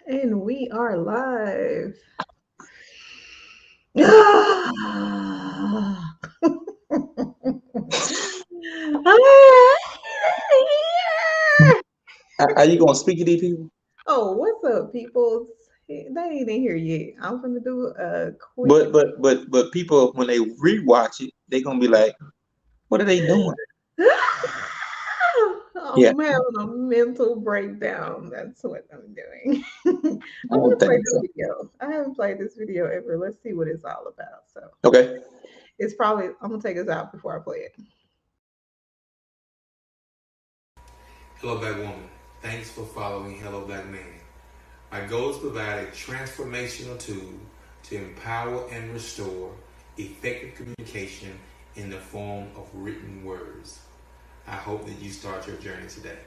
And we are live. Are you gonna speak to these people? Oh, what's up, people? They ain't in here yet. I'm gonna do a quick. But people when they rewatch it, they gonna be like, what are they doing? Yeah, I'm having a mental breakdown. That's what I'm doing. I'm I gonna don't play think the so. video. I haven't played this video ever. Let's see what it's all about. So Okay. it's probably I'm gonna take us out before I play it. Hello, Black Woman. Thanks for following Hello, Black Man. My goal is to provide a transformational tool to empower and restore effective communication in the form of written words. I hope that you start your journey today.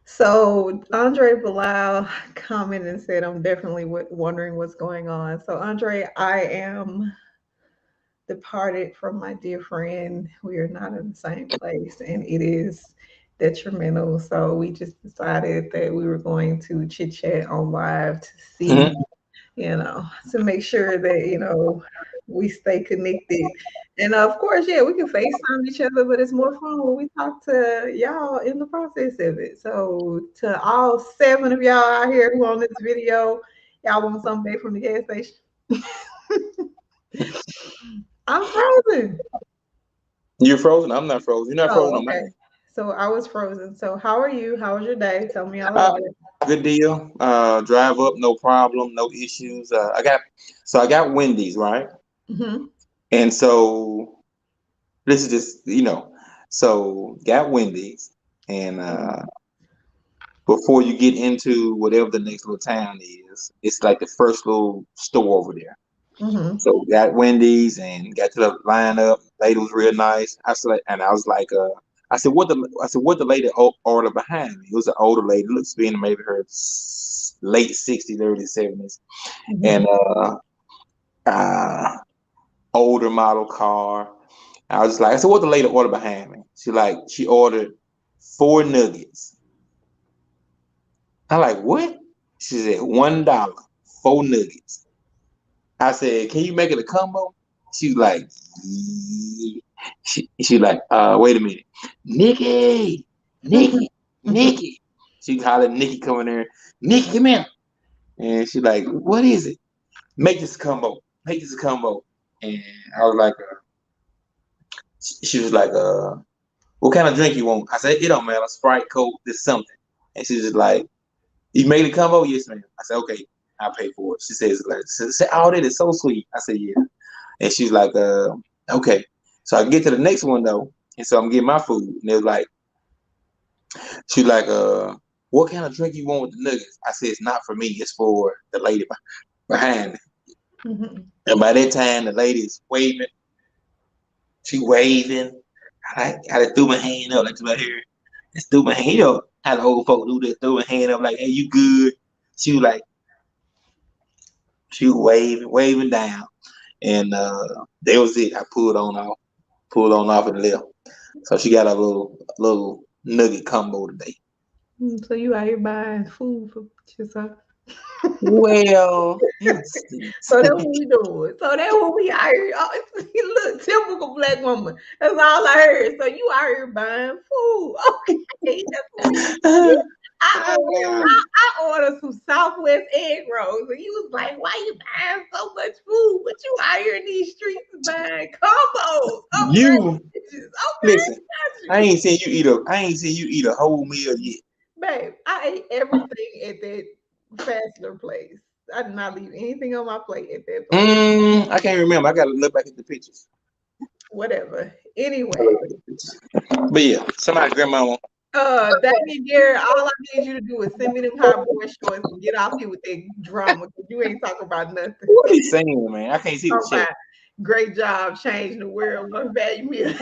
So Andre Bilal commented and said, "I'm definitely wondering what's going on." So Andre, I am departed from my dear friend. We are not in the same place, and it is detrimental. So we just decided that we were going to chit chat on live to see, Hmm. to make sure that we stay connected. And of course, yeah, we can FaceTime each other, but it's more fun when we talk to y'all in the process of it. So to all seven of y'all out here who on this video, y'all want something back from the gas station? I'm frozen. You're frozen. I'm not frozen. You're not frozen Oh, on okay. mine. So I was frozen. So how are you? How was your day? Tell me all Uh, about it. Good deal. Drive up, no problem, no issues. I got Wendy's, right? Hmm. And so this is just so got Wendy's, and before you get into whatever the next little town is, it's like the first little store over there. Hmm. So got Wendy's and got to the lineup. Lady was real nice. I was like, what the lady ordered behind me? It was an older lady, looks to be in maybe her late 60s, early 70s, and Hmm. uh, older model car. I said, what the lady ordered behind me? She ordered 4 nuggets. I'm like, what? She said $1, 4 nuggets. I said, can you make it a combo? She was like, yeah. She like, wait a minute. Nikki, Nikki, Nikki. She hollered Nikki coming there. Nikki, come here. And she like, what is it? Make this a combo. Make this a combo. And I was like, she was like, what kind of drink you want? I said, it don't matter. Sprite, Coke, this something. And she's just like, you made a combo? Yes, ma'am. I said, okay, I'll pay for it. She said, oh, that is so sweet. I said, yeah. And she's like, okay. So I get to the next one though. And so I'm getting my food. And it was like, she's like, what kind of drink you want with the nuggets? I said, it's not for me. It's for the lady behind me. Hmm. And by that time, the lady is waving. She waving. I just threw my hand up like to my hair. Just threw my hand up. How the old folk do this, threw my hand up like, hey, you good? She was like, she was waving down. And that was it. I pulled on off and left. So she got a little nugget combo today. So you out here buying food for yourself? Well, So that's what we doing. So that's what we out here. Oh, look, typical black woman. That's all I heard. So you out here buying food. Okay, that's what we did. I ordered some Southwest egg rolls, and you was like, "Why you buying so much food? But you out here in these streets buying combos, you upgrade bitches." Okay, listen. got I you, ain't seen you eat a. I ain't seen you eat a whole meal yet. babe. I ate everything at that fastener place. I did not leave anything on my plate at that place. I can't remember. I gotta look back at the pictures. Whatever. Anyway, But yeah, somebody grandma. Damian Garrett, all I need you to do is send me them hot boy shorts and get off here with that drama because you ain't talking about nothing. What are you saying, man? I can't see the Talking chat. about great job changing the world one value meal.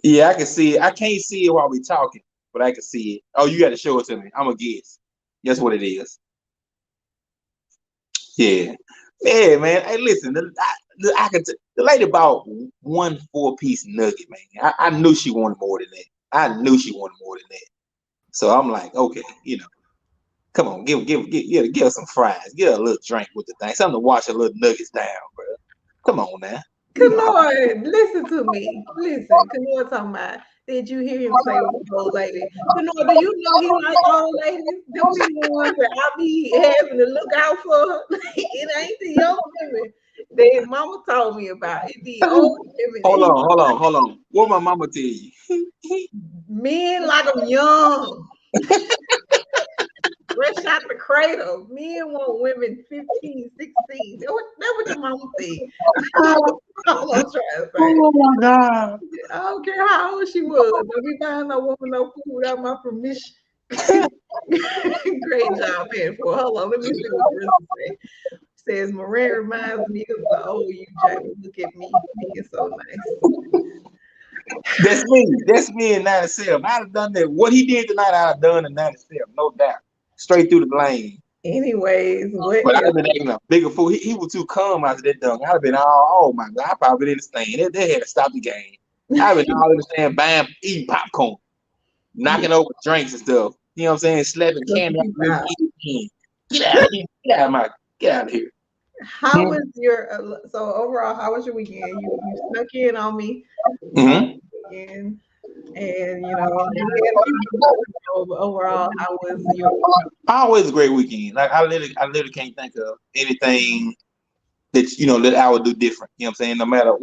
Yeah, I can see it. I can't see it while we talking, but I can see it. Oh, you got to show it to me. I'm gonna guess. That's what it is. Yeah, yeah, man. Hey, listen, the lady bought one 4-piece nugget, man. I knew she wanted more than that. I knew she wanted more than that. So I'm like, okay, come on, give her some fries, give her a little drink with the thing, something to wash her little nuggets down, bro. Come on now. Kanor, listen to me. Listen, Kanor talking about, did you hear him say with the old lady? Kanor, do you know he like old ladies? Them be the ones that I be having to look out for. It ain't the young women that mama told me about. It be old women. Hold on. What my mama tell you? Men like them young. Fresh out the cradle. Men want women 15, 16. That's what your mama said. I'm trying to say. Oh my God. I don't care how old she was. Don't be buying no woman no food without my permission. Great job, man. For hold on, let me see what Chris say. Says Moran reminds me of the old you, Jamie. Look at me being so nice. That's me. That's me in 97. I'd have done that. What he did tonight, I'd have done in 97, no doubt. Straight through the lane. Anyways, what But I'd have been acting a bigger fool. He was too calm after that dunk. I'd have been oh my God, I probably didn't stand. They had to stop the game. I'd have been all in the stand, buying, eating popcorn, knocking over drinks and stuff. You know what I'm saying? Slapping candy out the Get out of here. Get out of here. How was your so overall? How was your weekend? You snuck in on me, and you know overall, how was your? Always a great weekend. Like I literally can't think of anything that that I would do different. You know what I'm saying? No matter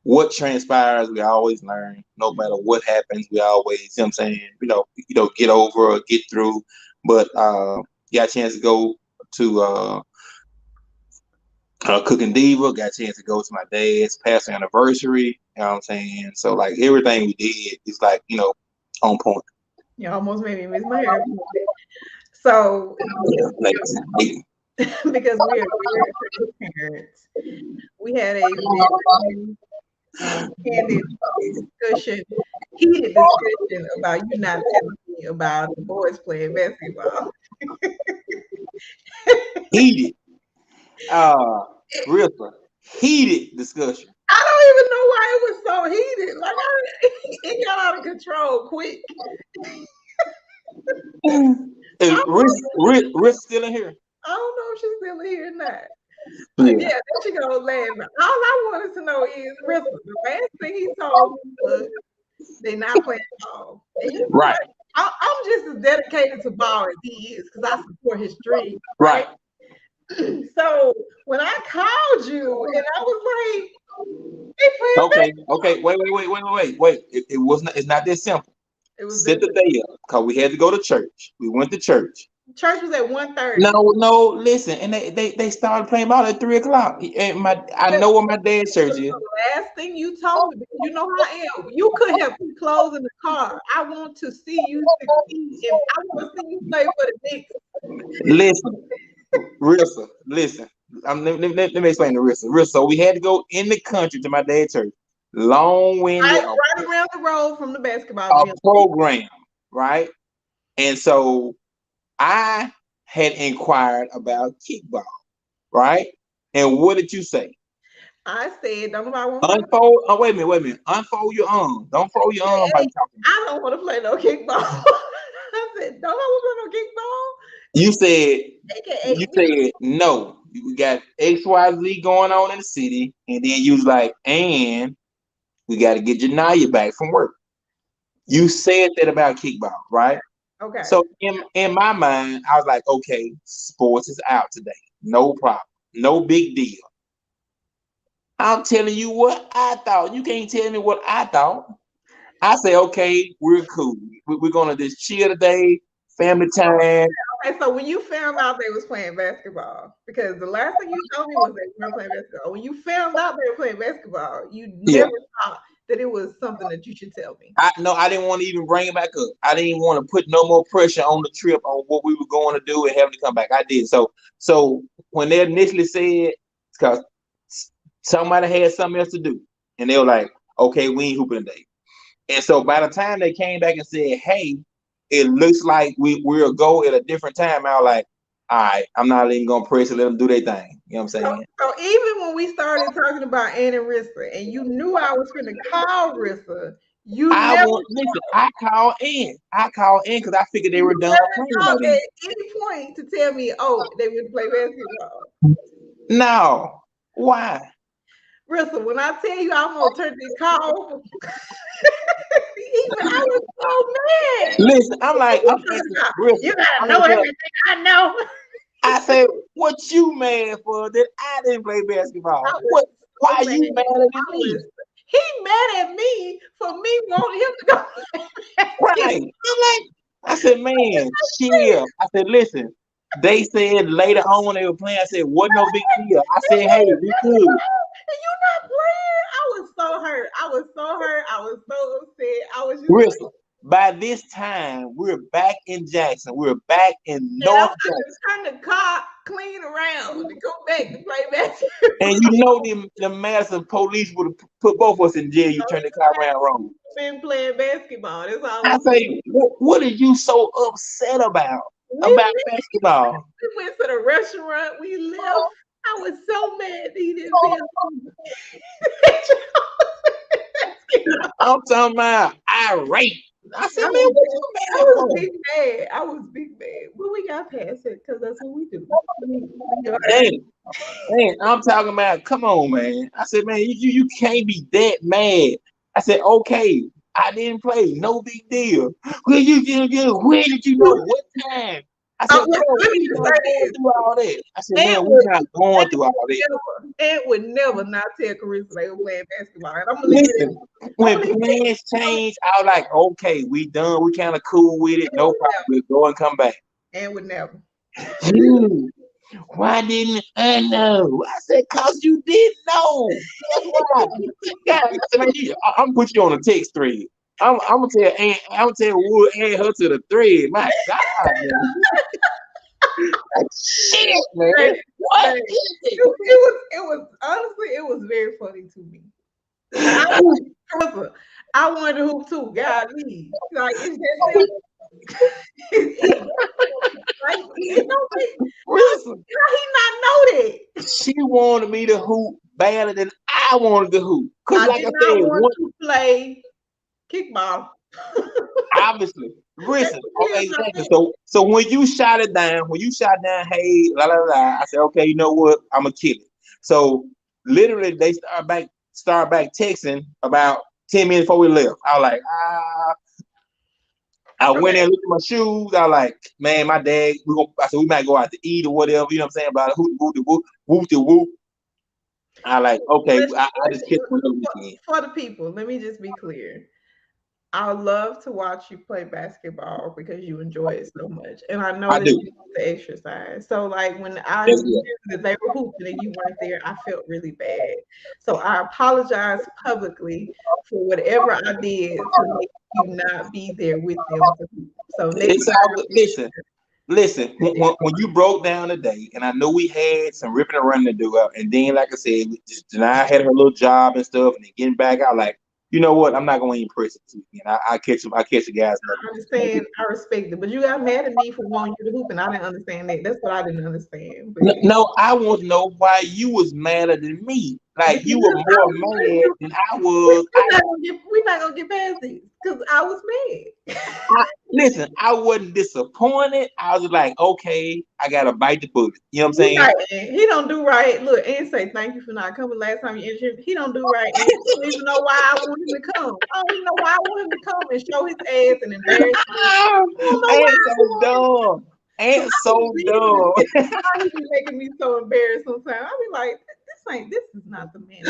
what transpires, we always learn. No matter what happens, we always, you know what I'm saying, get over or get through. But got a chance to go to Cooking Diva, got a chance to go to my dad's passing anniversary. You know what I'm saying? So like everything we did is like, on point. You almost made me miss my hair. So because we are parents, we had a candid discussion, heated discussion about you not telling me about the boys playing basketball. Heated. Real heated discussion. I don't even know why it was so heated. Like it got out of control quick. Is Rick still in here? I don't know if she's still here or not. But yeah, then she gonna laugh. All I wanted to know is, Rissa, the last thing he told me was they're not playing ball. And right. I'm just as dedicated to ball as he is because I support his dream. Right. So when I called you and I was like, okay, wait. It was not. It's not that simple. It was set the day up because we had to go to church. We went to church. Church was at 1:30. No, listen, and they started playing ball at 3:00. And I know where my dad's church is. The last thing you told me, you know how I am. You could have put clothes in the car. I want to see you succeed, and I want to see you play for the Knicks. Listen, Rissa, listen. Let me explain to Rissa. Rissa, so we had to go in the country to my dad's church. Long-winded. Right around the road from the basketball gym. Program, right? And so I had inquired about kickball, right? And what did you say? I said, don't nobody want to unfold. Oh, wait a minute. Unfold your arm. Don't fold your arm. I don't want to play no kickball. I said, don't I want to play no kickball? You said no. We got XYZ going on in the city, and then you was like, and we got to get Janaya back from work. You said that about kickball, right? Okay. So in my mind, I was like, okay, sports is out today. No problem. No big deal. I'm telling you what I thought. You can't tell me what I thought. I say, okay, we're cool. We're going to just chill today, family time. Okay, so when you found out they was playing basketball, because the last thing you told me was they weren't playing basketball. When you found out they were playing basketball, you Yeah. never thought that it was something that you should tell me. I didn't want to even bring it back up. I didn't even want to put no more pressure on the trip on what we were going to do and having to come back. I did. So when they initially said, because somebody had something else to do, and they were like, okay, we ain't hooping today. And so by the time they came back and said, hey, it looks like we'll go at a different time, I was like, all right, I'm not even gonna press it, let them do their thing. You know what I'm saying? So even when we started talking about Ann and Rissa, and you knew I was going to call Rissa, you never I called in. Because I figured they were done playing by called then. at any point to tell me, oh, they would play basketball. No. Why? Rissa, when I tell you I'm gonna turn this call, even I was so mad. Listen, I'm asking Rissa, you gotta know everything I know. I said, what you mad for that I didn't play basketball? Why are you mad at me? He mad at me for me wanting him to go. Right. I said, man, chill. I said, listen, they said later on when they were playing, I said, what no big deal. I said, hey, we good. And you not playing. I was so hurt. I was so upset. I was just Rissa, by this time, we're back in Jackson. We're back in North Jackson. Turn the car clean around to go back to play basketball. And you know the massive police would have put both of us in jail. You turn the car around wrong. Been playing basketball. That's all. I say, what are you so upset about basketball? We went to the restaurant. We left. I was so mad that he didn't I'm talking about irate. I said, man, what you mad for? for? I was big mad. But we got past it because that's what we do. Hey, I'm talking about, come on, man. I said, man, you can't be that mad. I said, okay, I didn't play. No big deal. Where did you know? What time? I said, bro, we're not going through all that. I said, man, we're not going through all that. Ed would never not tell Carissa they were playing basketball. And I'm gonna listen, when plans change, I was like, okay, we done. We kind of cool with it. No problem. We'll go and come back. And would never. Why didn't I know? I said, cause you didn't know. That's why. God, I'm gonna put you on a text thread. I'm gonna tell Wood add her to the thread. My God, man. Shit, man. What is it? It was honestly, it was very funny to me. I wanted to hoop too. God, me. Like it's Listen, how he not know that? She wanted me to hoop better than I wanted to hoop. Cause like I said, want to play kickball. Obviously. Listen, okay, exactly. So when you shot down, hey, la la la, I said, okay, you know what? I'm gonna kill it. So literally they start back texting about 10 minutes before we left. I was like, I went in and looked at my shoes. I was like, man, my dad, I said we might go out to eat or whatever, you know what I'm saying? About whoop. I like, okay, I just kissed for the people. Let me just be clear. I love to watch you play basketball because you enjoy it so much. And I know that you want to exercise. So like when I knew that they were hooping and you weren't there, I felt really bad. So I apologize publicly for whatever I did to make you not be there with them. So next time, listen, when you broke down today, and I know we had some ripping and running to do, and then like I said, Janai had her little job and stuff, and then getting back out, like, you know what? I'm not going to impress it. And I catch the guys. I understand. I respect it. But you got mad at me for wanting you to hoop, and I didn't understand that. That's what I didn't understand. But no, I want to know why you was madder than me. Like you were more mad than I was. We're not gonna get past this because I was mad. Listen, I wasn't disappointed. I was like, okay, I gotta bite the bullet. You know what I'm saying? Right, he don't do right. Look, and say thank you for not coming last time you interviewed. He don't do right. And you don't even know why I want him to come. I don't even know why I want him to come and show his ass and embarrass me. And so dumb. He be making me so embarrassed sometimes. I be like, this is not the man.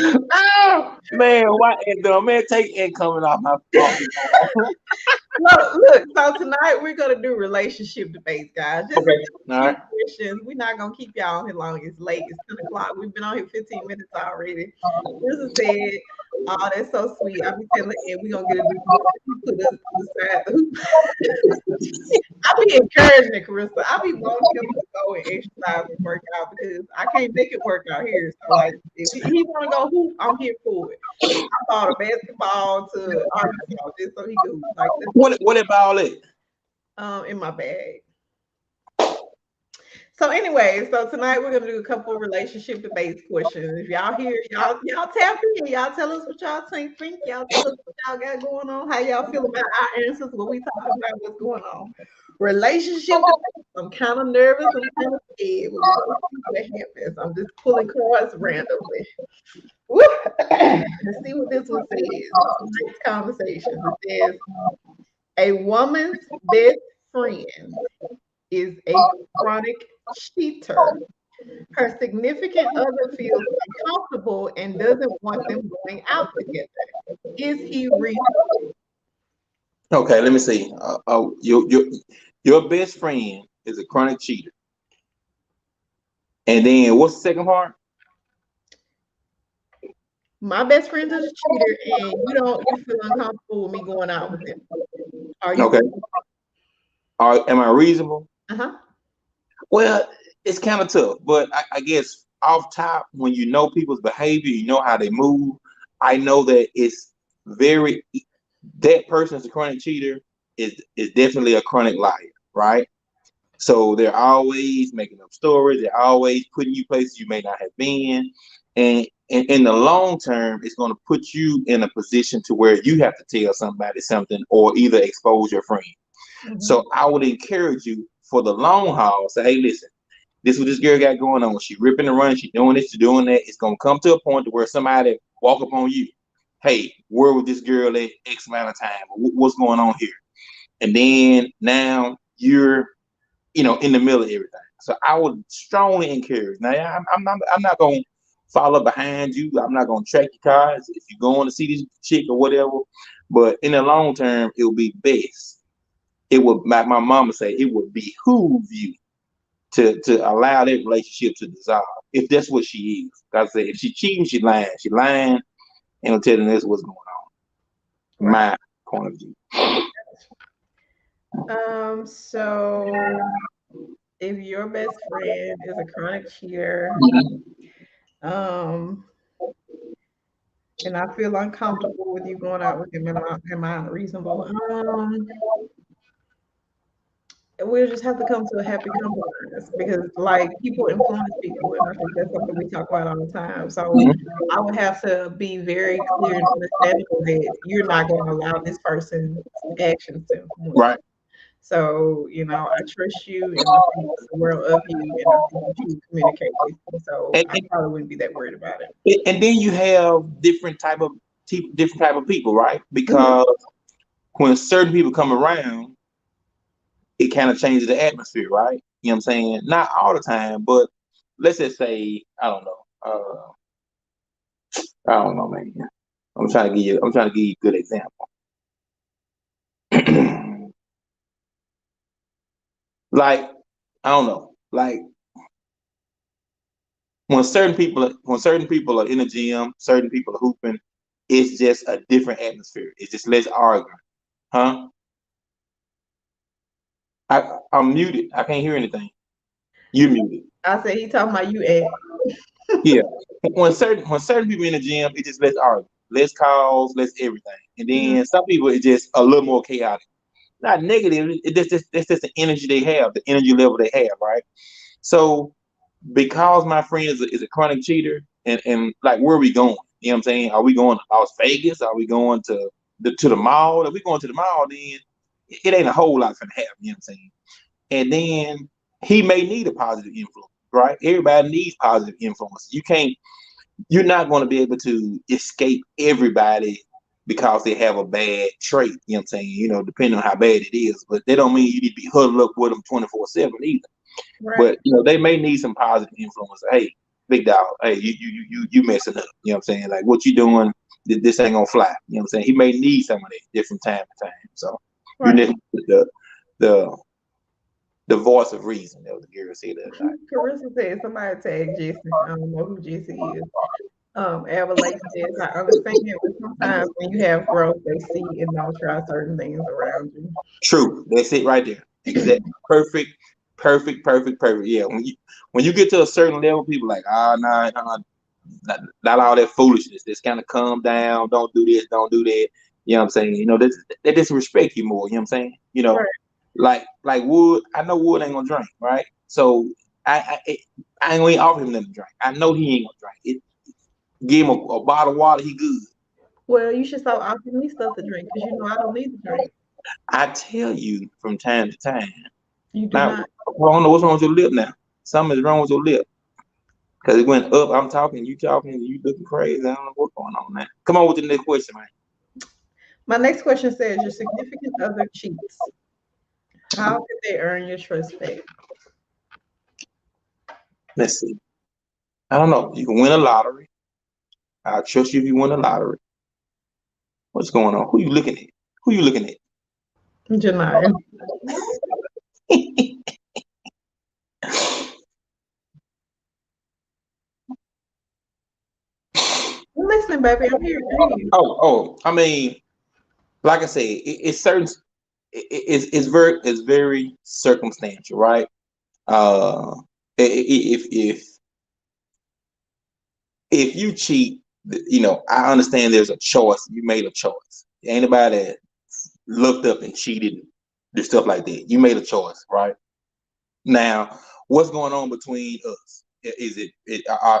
Man, why dumb man take it coming off my phone. Look. So tonight we're gonna do relationship debates, guys. Just Okay. All few right. questions. We're not gonna keep y'all on here long. It's late. It's 10 o'clock. We've been on here 15 minutes already. This said, oh, that's so sweet. I'll be telling Ed we're gonna get a new hoop. He put us beside the hoop. I be encouraging it, Carissa. I be wanting him to go and exercise and work out because I can't make it work out here. So like, if he want to go hoop, I'm here for it. I bought a basketball to Arkansas just so he could hoop. Like, What about it? in my bag. So anyway, so tonight we're gonna do a couple of relationship debates questions. If y'all here, y'all tap in, y'all tell us what y'all think. Y'all tell us what y'all got going on, how y'all feel about our answers, what we talking about, what's going on. Relationship debates. I'm kind of nervous. I'm kind of scared. We're gonna see what happens. I'm just pulling cards randomly. Woo! Let's see what this one says. Tonight's conversation. It says a woman's best friend is a chronic cheater. Her significant other feels uncomfortable and doesn't want them going out together. Is he real? Okay, let me see. Your best friend is a chronic cheater. And then what's the second part? My best friend is a cheater, and you feel uncomfortable with me going out with him. Are you Okay. real? Am I reasonable? Uh-huh. Well, it's kind of tough, but I guess off top, when you know people's behavior, you know how they move. I know that it's very that person is a chronic cheater is definitely a chronic liar, right? So they're always making up stories. They're always putting you places you may not have been, and in the long term, it's going to put you in a position to where you have to tell somebody something or either expose your friend. Mm-hmm. So I would encourage you for the long haul. Say, hey, listen, this is what this girl got going on. She ripping and running. She doing this. She doing that. It's gonna come to a point to where somebody walk up on you. Hey, where was this girl at X amount of time? What's going on here? And then now you're, in the middle of everything. So I would strongly encourage. Now I'm not gonna follow behind you. I'm not gonna track your cars if you're going to see this chick or whatever. But in the long term, it will be best. It would, like my mama say, it would behoove you to allow that relationship to dissolve if that's what she is. Like I said, if she cheating, she lying. She lying, and I'm telling us what's going on. Right. My point of view. So if your best friend is a chronic cheater, um, and I feel uncomfortable with you going out with him, and am I unreasonable? We'll just have to come to a happy compromise because, like, people influence people, and I think that's something we talk about all the time. So Mhm. I would have to be very clear and understandable that you're not going to allow this person's actions to influence Right. you. So, I trust you and I think the world of you and I think that you would communicate with me. So And, I probably wouldn't be that worried about it. and then you have different type of people, right? Mhm. Because when certain people come around, it kind of changes the atmosphere, right? You know what I'm saying? Not all the time, but let's just say, I don't know. I don't know, man. I'm trying to give you a good example. Like, I don't know. Like when certain people are in the gym, certain people are hooping, it's just a different atmosphere. It's just less arguing. Huh? I'm muted. I can't hear anything. You're muted. I said he talking about you at Yeah. When certain people in the gym, it's just less arguing, less calls, less everything. And Mhm. then some people it's just a little more chaotic. Not negative. That's just the energy they have, the energy level they have, right? So because my friend is a chronic cheater, and like where are we going? You know what I'm saying? Are we going to Las Vegas? Are we going to the mall? If we going to the mall, then it ain't a whole lot gonna happen. You know what I'm saying? And then he may need a positive influence, right? Everybody needs positive influence. You're not going to be able to escape everybody because they have a bad trait. You know what I'm saying? Depending on how bad it is, but that don't mean you need to be huddled up with them 24/7 either. right. But they may need some positive influence. Hey, big dog. Hey, you messing up. You know what I'm saying? Like what you doing? This ain't gonna fly. You know what I'm saying? He may need some of that different time to time. So You listen to the voice of reason. That was the girl said that night. Carissa said somebody tagged Jesse. I don't know who Jesse is. Avalake says, I understand it, but sometimes when you have growth, they see and don't try certain things around you. True. That's it right there. Exactly. Perfect. Perfect. Perfect. Perfect. Yeah. When you get to a certain level, people like, nah, not all that foolishness. Just kind of calm down. Don't do this. Don't do that. You know what I'm saying? They disrespect you more. You know what I'm saying? Right. Like Wood. I know Wood ain't gonna drink, right? So I ain't gonna offer him nothing to drink. I know he ain't gonna drink. Give him a bottle of water. He good. Well, you should start offering me stuff to drink because you know I don't need to drink. I tell you from time to time. You do Now, not. I don't know what's wrong with your lip now. Something is wrong with your lip. Because it went up, I'm talking, you looking crazy. I don't know what's going on now. Come on with the next question, man. My next question says, your significant other cheats. How did they earn your trust back? Let's see. I don't know. You can win a lottery. I'll trust you if you win a lottery. What's going on? Who you looking at? Who you looking at? Janaya. I'm listening, baby. I'm here. I mean, like I said, it's certain. It's very circumstantial, right? If you cheat, I understand there's a choice. You made a choice. Anybody that looked up and cheated, and stuff like that, you made a choice, right? Now, what's going on between us?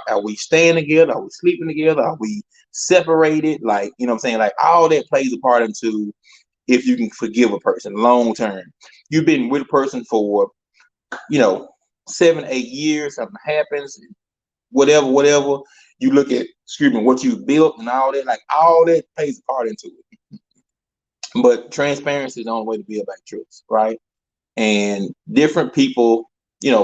Are we staying together? Are we sleeping together? Are we separated? Like, you know what I'm saying? Like, all that plays a part into if you can forgive a person long term. You've been with a person for, 7, 8 years, something happens, whatever. You look at, what you built and all that, like all that plays a part into it. But transparency is the only way to build back trust, right? And different people,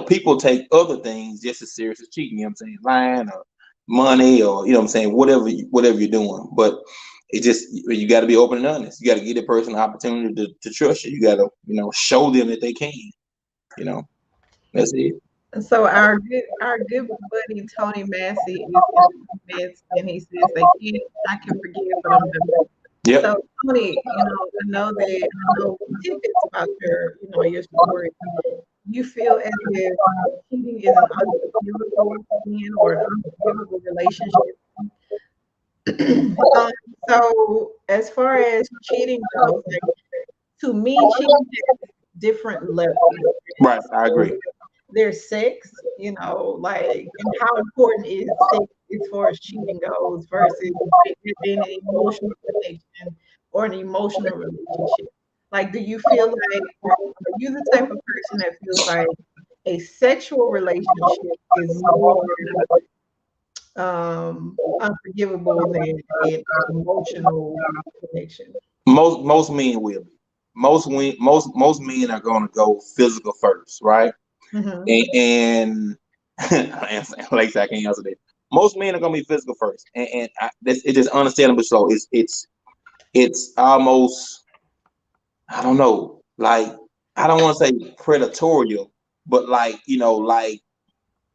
people take other things just as serious as cheating, you know what I'm saying? Lying or money or, you know what I'm saying? Whatever you're doing. But it just, you got to be open and honest. You got to give the person an opportunity to trust you. You got to, show them that they can, that's it. So our good buddy Tony Massey is in the comments and he says I can forgive, but I'm done. Yep. So Tony, I know tidbits about your story. You feel as if cheating is an unforgivable sin or an unforgivable relationship. um, so as far as cheating goes, like, to me, cheating has different levels. Right. I agree. There's sex, like, and how important is sex as far as cheating goes versus it being an emotional connection or an emotional relationship. Like, do you feel like, are you the type of person that feels like a sexual relationship is more unforgivable than an emotional connection? Most men will be. Most men are going to go physical first, right? Hmm. And like I can't answer that. Most men are gonna be physical first, and it's just understandable. So it's almost, I don't know, like, I don't want to say predatorial, but like, like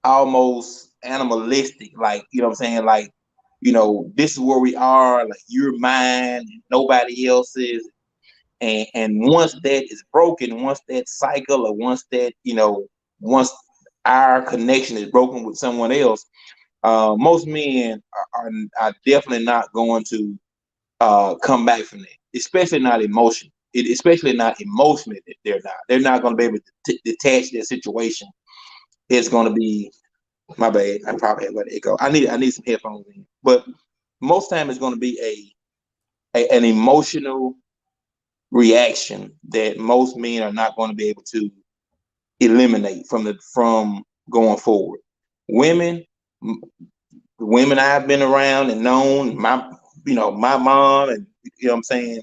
almost animalistic. Like, you know what I'm saying? Like, this is where we are. Like, you're mine, nobody else's. And once that is broken, once that cycle, or once our connection is broken with someone else, most men are definitely not going to come back from that, especially not emotionally. Especially not emotionally, they're not going to be able to detach their situation. It's going to be, my bad. I probably have let it go. I need some headphones in, but most time it's going to be an emotional reaction that most men are not going to be able to eliminate from going forward. Women, the women I've been around and known, my mom, and what I'm saying,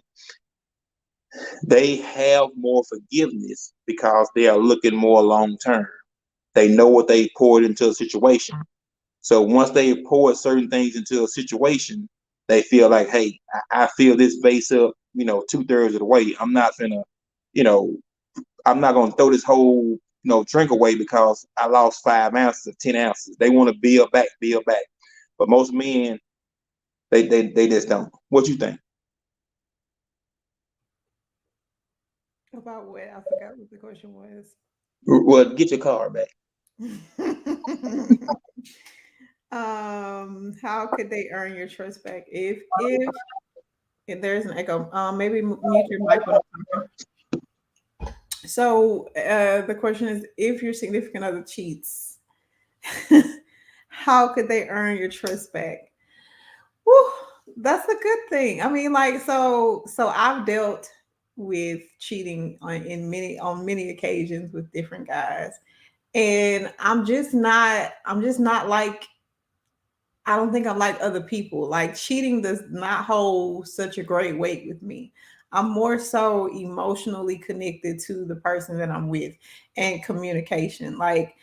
they have more forgiveness because they are looking more long term. They know what they poured into a situation. So once they pour certain things into a situation, they feel like, hey, I feel this base up, 2/3 of the way. I'm not gonna you know, I'm not gonna throw this whole drink away because I lost 5 ounces or 10 ounces. They want to build back, build back. But most men, they just don't. What you think? About what? I forgot what the question was. Well, get your car back. How could they earn your trust back? If there's an echo, maybe mute your mic when I'm talking. So the question is, if your significant other cheats, how could they earn your trust back? Whew, that's a good thing. I mean, like, so I've dealt with cheating on many occasions with different guys, and I'm just not like, I don't think I'm like other people. Like, cheating does not hold such a great weight with me. I'm more so emotionally connected to the person that I'm with, and communication. Like,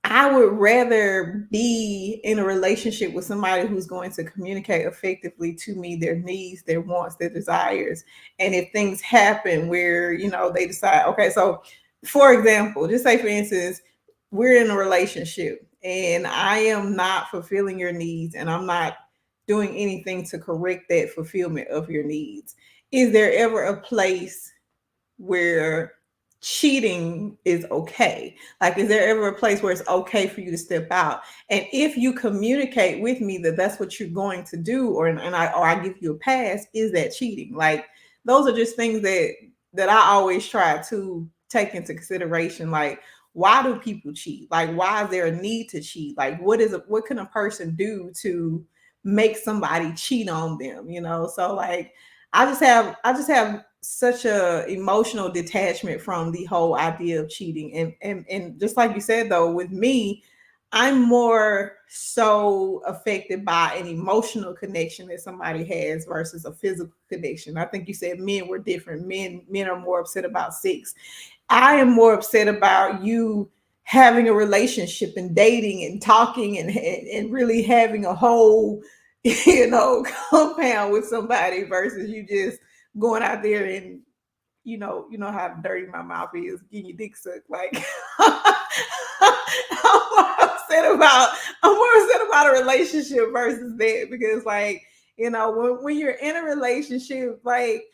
I would rather be in a relationship with somebody who's going to communicate effectively to me their needs, their wants, their desires. And if things happen where, they decide, okay, so for example, just say for instance, we're in a relationship and I am not fulfilling your needs and I'm not doing anything to correct that fulfillment of your needs. Is there ever a place where cheating is okay? Like, is there ever a place where it's okay for you to step out? And if you communicate with me that that's what you're going to do, or I give you a pass, is that cheating? Like, those are just things that I always try to take into consideration. Like, why do people cheat? Like, why is there a need to cheat? Like, what can a person do to make somebody cheat on them? So like, I just have such a emotional detachment from the whole idea of cheating. And just like you said, though, with me, I'm more so affected by an emotional connection that somebody has versus a physical connection. I think you said men were different. Men are more upset about sex. I am more upset about you having a relationship and dating and talking and really having a whole, compound with somebody versus you just going out there and, you know how dirty my mouth is, getting your dick sucked. Like, I'm more upset about a relationship versus that, because like, when you're in a relationship, like,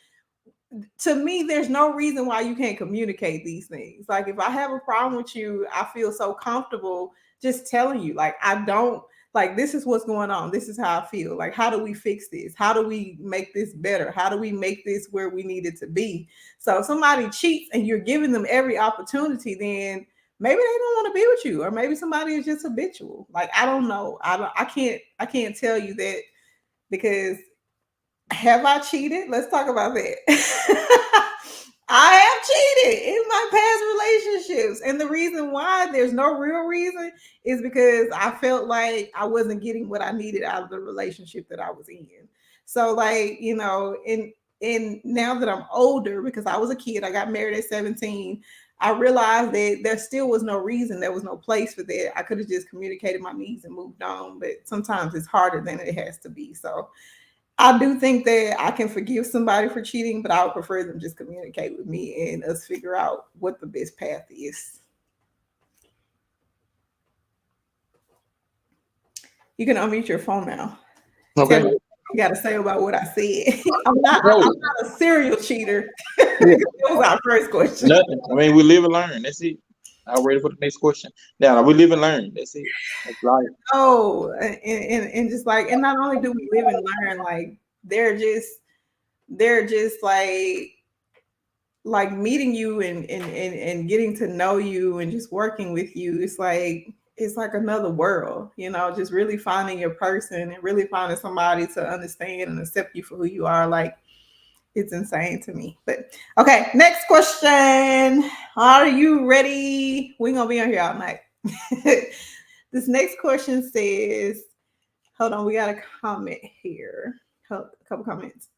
to me, there's no reason why you can't communicate these things. Like, if I have a problem with you, I feel so comfortable just telling you, like, I don't like, this is what's going on. This is how I feel. Like, how do we fix this? How do we make this better? How do we make this where we need it to be? So if somebody cheats and you're giving them every opportunity, then maybe they don't want to be with you, or maybe somebody is just habitual. Like, I don't know. I can't tell you that, because have I cheated? Let's talk about that. I have cheated in my past relationships. And the reason why, there's no real reason, is because I felt like I wasn't getting what I needed out of the relationship that I was in. So like, and now that I'm older, because I was a kid, I got married at 17, I realized that there still was no reason, there was no place for that. I could have just communicated my needs and moved on, but sometimes it's harder than it has to be. So I do think that I can forgive somebody for cheating, but I would prefer them just communicate with me and us figure out what the best path is. You can unmute your phone now. Tell Okay. me what you got to say about what I said. I'm not. No, I'm not a serial cheater. That was our first question. nothing. I mean, we live and learn. That's it. I'm ready for the next question. Now, we live and learn. That's it. That's life. Oh, and just like, and not only do we live and learn, like, they're just like meeting you and getting to know you and just working with you. It's like another world, just really finding your person and really finding somebody to understand and accept you for who you are. Like, it's insane to me. But okay, next question. Are you ready? We're gonna be on here all night. This next question says, hold on, we got a comment here. A couple comments.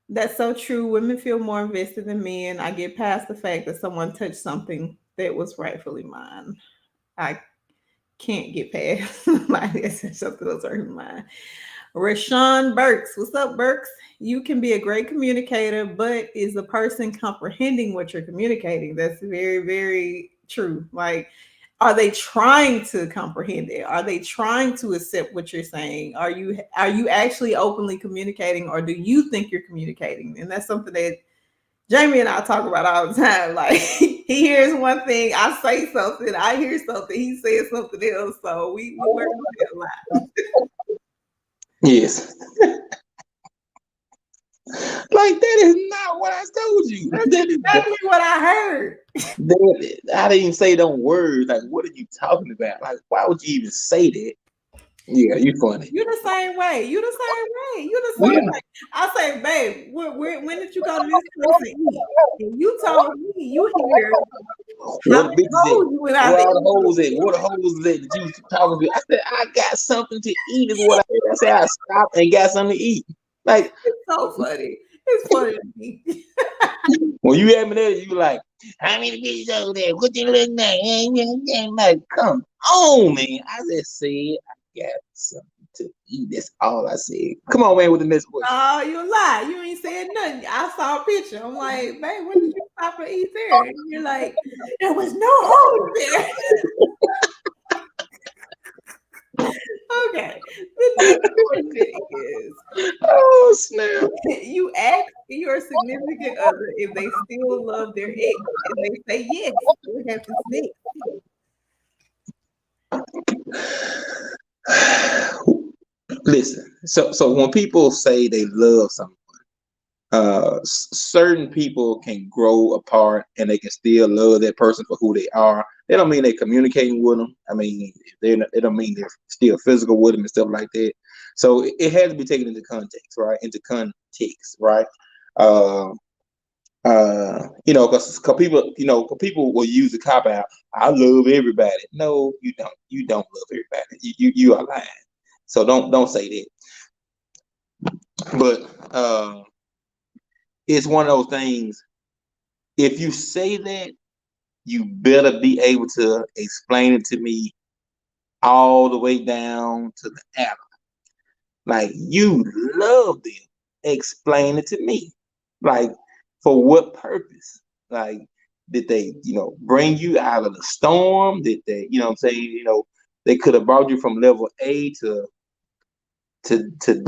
That's so true. Women feel more invested than men. I get past the fact that someone touched something that was rightfully mine. I can't get past somebody that said something that was rightfully mine. Rashawn Burks. What's up, Burks? You can be a great communicator, but is the person comprehending what you're communicating? That's very, very true. Like, are they trying to comprehend it? Are they trying to accept what you're saying? Are you actually openly communicating, or do you think you're communicating? And that's something that Jamie and I talk about all the time. Like, he hears one thing, I say something, I hear something, he says something else. So we work on that a lot. Yes. Like that is not what I told you. That's That is exactly what I heard. I didn't even say them words. Like, what are you talking about? Like, why would you even say that? Yeah, you funny. You the same way. You the same way. You the same Yeah. way. I say, babe, when did you go to this place and eat? And you told me you hear how What the many bitches at? hoes you went out Where to all the eat. hoes at? What the hoes at that you was talking to? I said, I got something to eat is what I said. I said, I stopped and got something to eat. Like, It's so funny. It's funny to me. when you had me there, you like, how many bitches over there? What they look like? Like, come on, man. I just said, I got something to eat. That's all I said. Come on, man, with the next question. Oh, you lie. You ain't said nothing. I saw a picture. I'm like, babe, when did you stop and eat there? And you're like, there was no hoes there. Okay. The next question is, Oh, snap. you ask your significant other if they still love their ex, and they say yes. What happens next? Listen, so when people say they love someone, certain people can grow apart and they can still love that person for who they are. They don't mean they're communicating with them. I mean, it don't mean they're still physical with them and stuff like that. So it has to be taken into context, right? Into context, right? Uh, because people, 'cause people will use the cop out. I love everybody. No, you don't. You don't love everybody. You are lying. So don't say that. But it's one of those things. If you say that, you better be able to explain it to me all the way down to the atom. Like, you love them. Explain it to me. Like, for what purpose? Like, did they, bring you out of the storm? Did they, what I'm saying? They could have brought you from level A to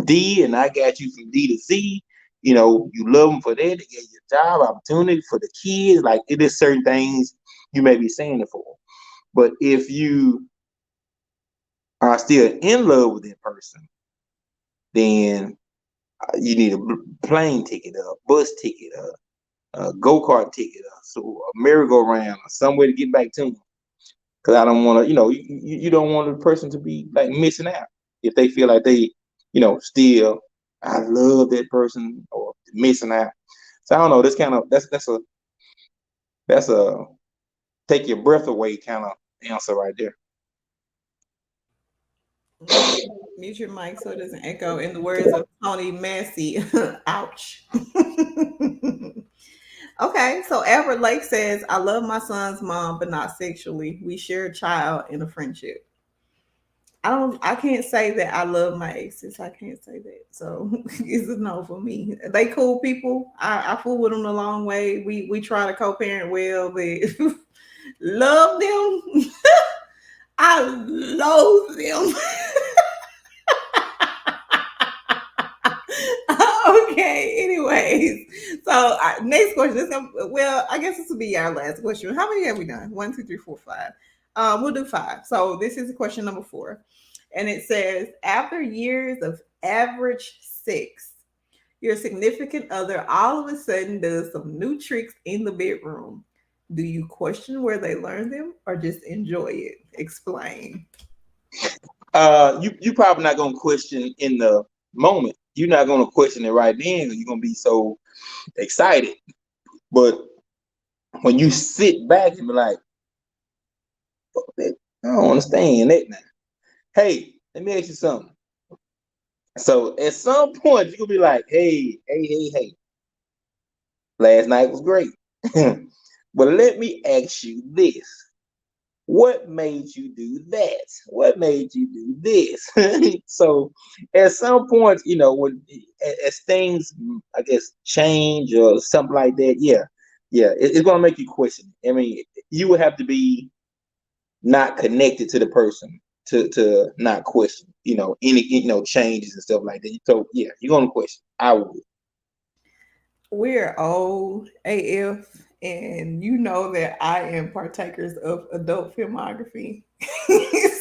D, and I got you from D to Z. You love them for that. They gave you a job, opportunity for the kids. Like, it is certain things you may be saying it for. But if you are still in love with that person, then you need a plane ticket, a bus ticket, a go-kart ticket, so a merry-go-round, or some way to get back to them. Because I don't want to, you don't want the person to be like missing out if they feel like they, still, I love that person or missing out. So I don't know. This kind of that's a take your breath away kind of answer right there. Mute your mic so it doesn't echo. In the words of Tony Massey, ouch. Okay, so Albert Lake says, I love my son's mom, but not sexually. We share a child in a friendship. I can't say that I love my exes. I can't say that. So it's a no for me. They cool people. I fool with them a long way. We try to co-parent well, but love them. I loathe them. Okay. Anyways, so next question. Well, I guess this will be our last question. How many have we done? 1, 2, 3, 4, 5. We'll do 5. So this is question number 4, and it says, after years of average sex, your significant other all of a sudden does some new tricks in the bedroom. Do you question where they learned them or just enjoy it? Explain. You probably not gonna question in the moment. You're not gonna question it right then. You're gonna be so excited. But when you sit back and be like, I don't understand that now. Hey, let me ask you something. So at some point you're gonna be like, hey. Last night was great. But let me ask you this. what made you do that? What made you do this? So at some point, when as things, I guess, change or something like that, yeah, it's gonna make you question. I mean, you would have to be not connected to the person to not question, any changes and stuff like that. So yeah, you're gonna question. I would. We're old AF, and you know that I am partakers of adult filmography.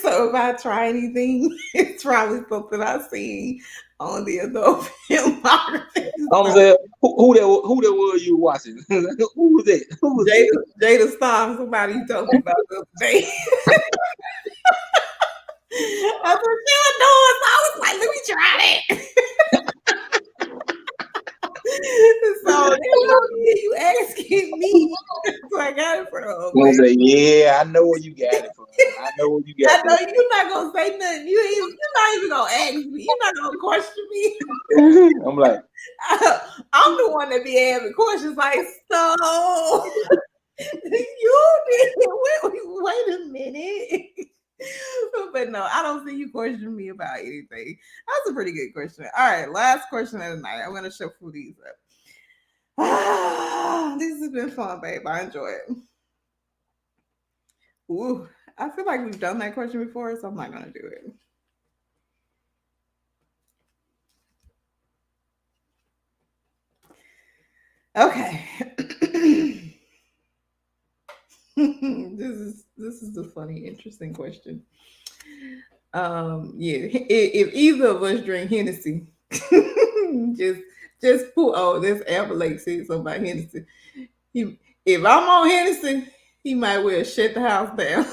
So if I try anything, it's probably something I see on the adult filmography. I'm So saying, who that was you watching? Who was that? Who was Jada, that? Jada Storm, somebody you told me about the other day. That's what she was doing. So I was like, let me try that. So there go you asking me. So I got it from, I'm man. saying, yeah, I know where you got it from. I know where you got I know that you're not gonna say nothing. You're not even gonna ask me. You're not gonna question me. from. I'm like, I'm the one that be asking questions like, so you did wait a minute. But no, I don't see you questioning me about anything. That's a pretty good question. All right, last question of the night. I'm gonna shuffle these up. This has been fun, babe. I enjoy it. Ooh, I feel like we've done that question before, so I'm not gonna do it. Okay. This is a funny, interesting question. Yeah. If either of us drink Hennessy, just just put this Amber Lake said something about Hennessy. He, if I'm on Hennessy, he might well shut the house down.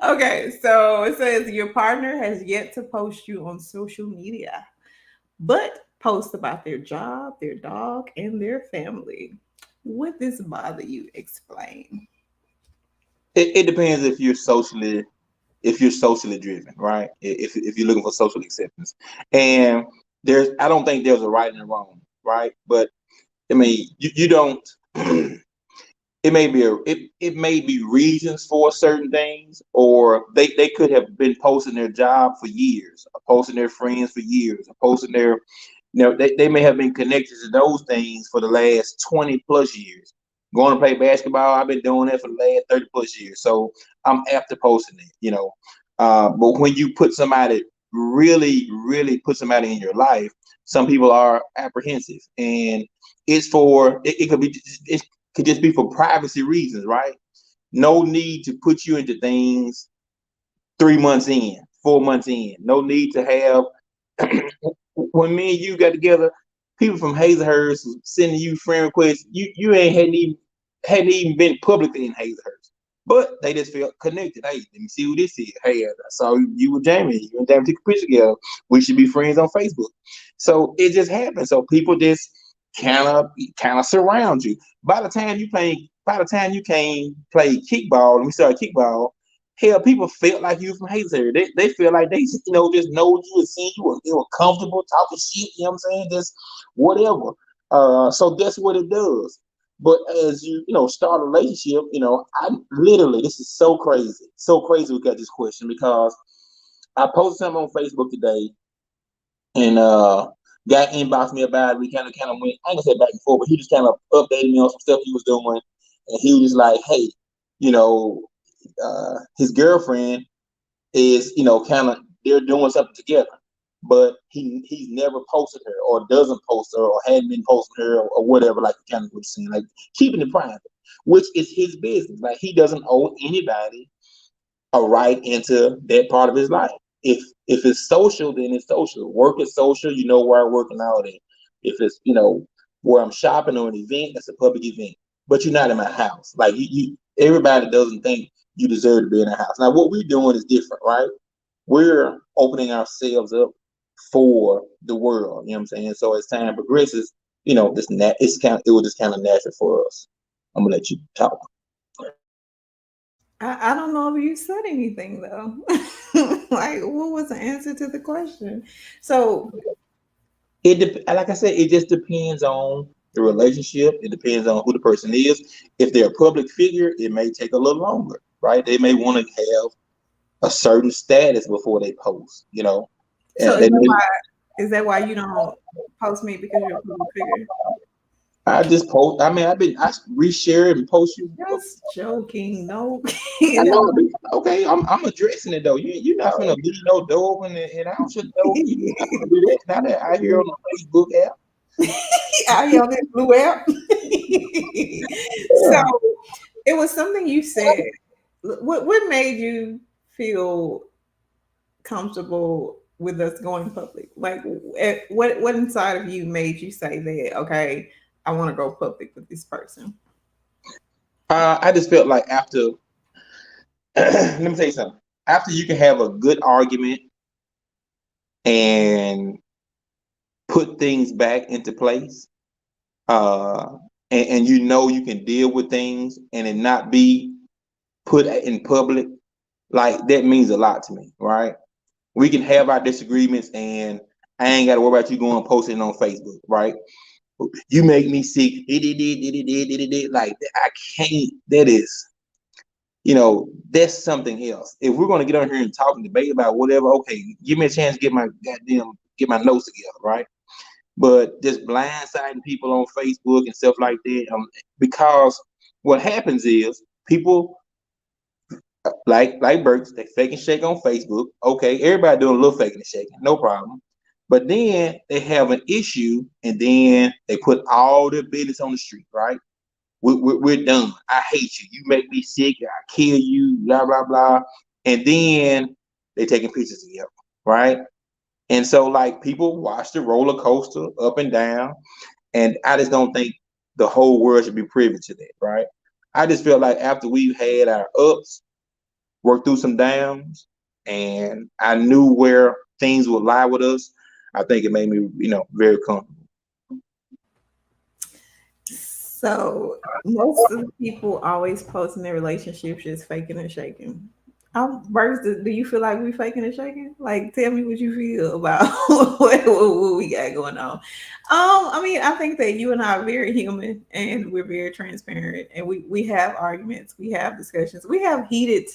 Okay, so it says your partner has yet to post you on social media, but post about their job, their dog, and their family. Would this bother you? Explain. it depends if you're socially driven, right? If you're looking for social acceptance, and I don't think there's a right and a wrong, right? But I mean, you don't. It may be reasons for certain things, or they could have been posting their job for years, or posting their friends for years, or posting their, they may have been connected to those things for the last 20 plus years. Going to play basketball, I've been doing that for the last 30 plus years, so I'm after posting it. But when you put somebody, really put somebody in your life, some people are apprehensive, and it could be, it's could just be for privacy reasons, right? No need to put you into things 3 months in, 4 months in. No need to have when me and you got together, people from Hazelhurst sending you friend requests. You ain't hadn't even been publicly in Hazelhurst. But they just felt connected. Hey, let me see who this is. Hey, I saw you with Jamie. You and Jamie took a picture together. We should be friends on Facebook. So it just happened. So people just kind of surround you. By the time you came play kickball, and we started kickball, hell, people felt like you from Hazel. They feel like they just know you and see you. They were comfortable talking shit. You know what I'm saying? Just whatever. So that's what it does. But as start a relationship, I literally, this is so crazy. We got this question because I posted something on Facebook today, and guy inboxed me about it. We kind of went, I ain't gonna say back and forth, but he just kind of updated me on some stuff he was doing, and he was just like, hey, you know, his girlfriend is, kind of, they're doing something together, but he's never posted her or doesn't post her or hadn't been posting her or whatever, like kind of what you're saying, like keeping it private, which is his business. Like he doesn't owe anybody a right into that part of his life. If it's social, then it's social. Work is social. You know where I work and all that. If it's where I'm shopping or an event, that's a public event. But you're not in my house. Like everybody doesn't think you deserve to be in a house. Now what we're doing is different, right? We're opening ourselves up for the world. You know what I'm saying? So as time progresses, it was just kind of natural for us. I'm gonna let you talk. I don't know if you said anything though. Like, what was the answer to the question? So, Like I said, it just depends on the relationship. It depends on who the person is. If they're a public figure, it may take a little longer, right? They may want to have a certain status before they post, So and they may. is that why you don't post me because you're a public figure? I just post. I mean, I reshare it and post you. Just joking. No. I know. Okay, I'm addressing it though. You're not gonna leave no door open and I don't should know. You're not gonna do that. Now that I hear on the Facebook app. Out here on this blue app. So it was something you said. What made you feel comfortable with us going public? Like, what inside of you made you say that? Okay, I want to go public with this person. I just felt like after. Let me tell you something. After you can have a good argument and put things back into place, and you can deal with things and it not be put in public, like that means a lot to me, right? We can have our disagreements and I ain't got to worry about you going and posting on Facebook, right? You make me sick. Like I can't. That is, that's something else. If we're going to get on here and talk and debate about whatever, okay, give me a chance to get my notes together, right? But just blindsiding people on Facebook and stuff like that, because what happens is people like Burks, they fake and shake on Facebook. Okay, everybody doing a little faking and shaking, no problem. But then they have an issue, and then they put all their business on the street, right? We're done. I hate you. You make me sick. I kill you. Blah blah blah. And then they taking pictures together, right? And so like people watch the roller coaster up and down, and I just don't think the whole world should be privy to that, right? I just feel like after we've had our ups, worked through some downs, and I knew where things would lie with us, I think it made me, very comfortable. So most of the people always posting their relationships just faking and shaking. Burks, do you feel like we faking and shaking? Like, tell me what you feel about what we got going on. I mean, I think that you and I are very human and we're very transparent, and we have arguments, we have discussions, we have heated.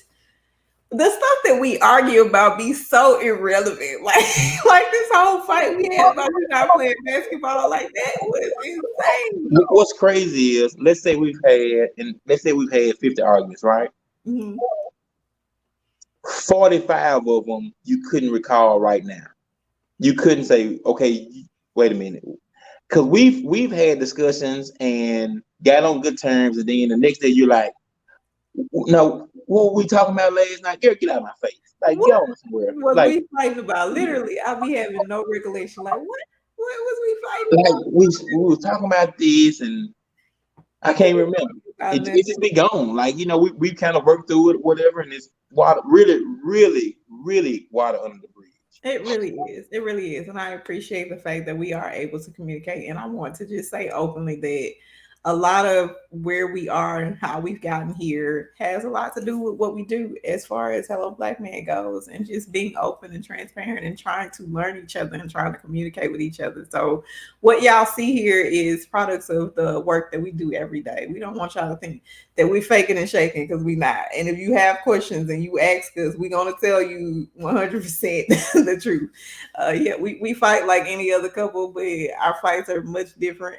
The stuff that we argue about be so irrelevant. Like this whole fight we had about you not playing basketball, like that was insane. What's crazy is, let's say we've had 50 arguments, right? Mm-hmm. 45 of them you couldn't recall right now. You couldn't say, okay, wait a minute, because we've had discussions and got on good terms, and then the next day you're like, no, what were we talking about last night? Girl, get out of my face. Like, get on somewhere. What like, we fighting about? Literally, I'll be having no recollection. Like, what was we fighting about? We were talking about this, and I can't remember. It just be gone. Like, we kind of worked through it, whatever, and it's water, really, really, really water under the bridge. It really is. It really is. And I appreciate the fact that we are able to communicate. And I want to just say openly that a lot of where we are and how we've gotten here has a lot to do with what we do as far as Hello Black Man goes, and just being open and transparent and trying to learn each other and trying to communicate with each other. So what y'all see here is products of the work that we do every day. We don't want y'all to think that we're faking and shaking, because we not. And if you have questions and you ask us, we're going to tell you 100% the truth. Yeah, we fight like any other couple, but our fights are much different.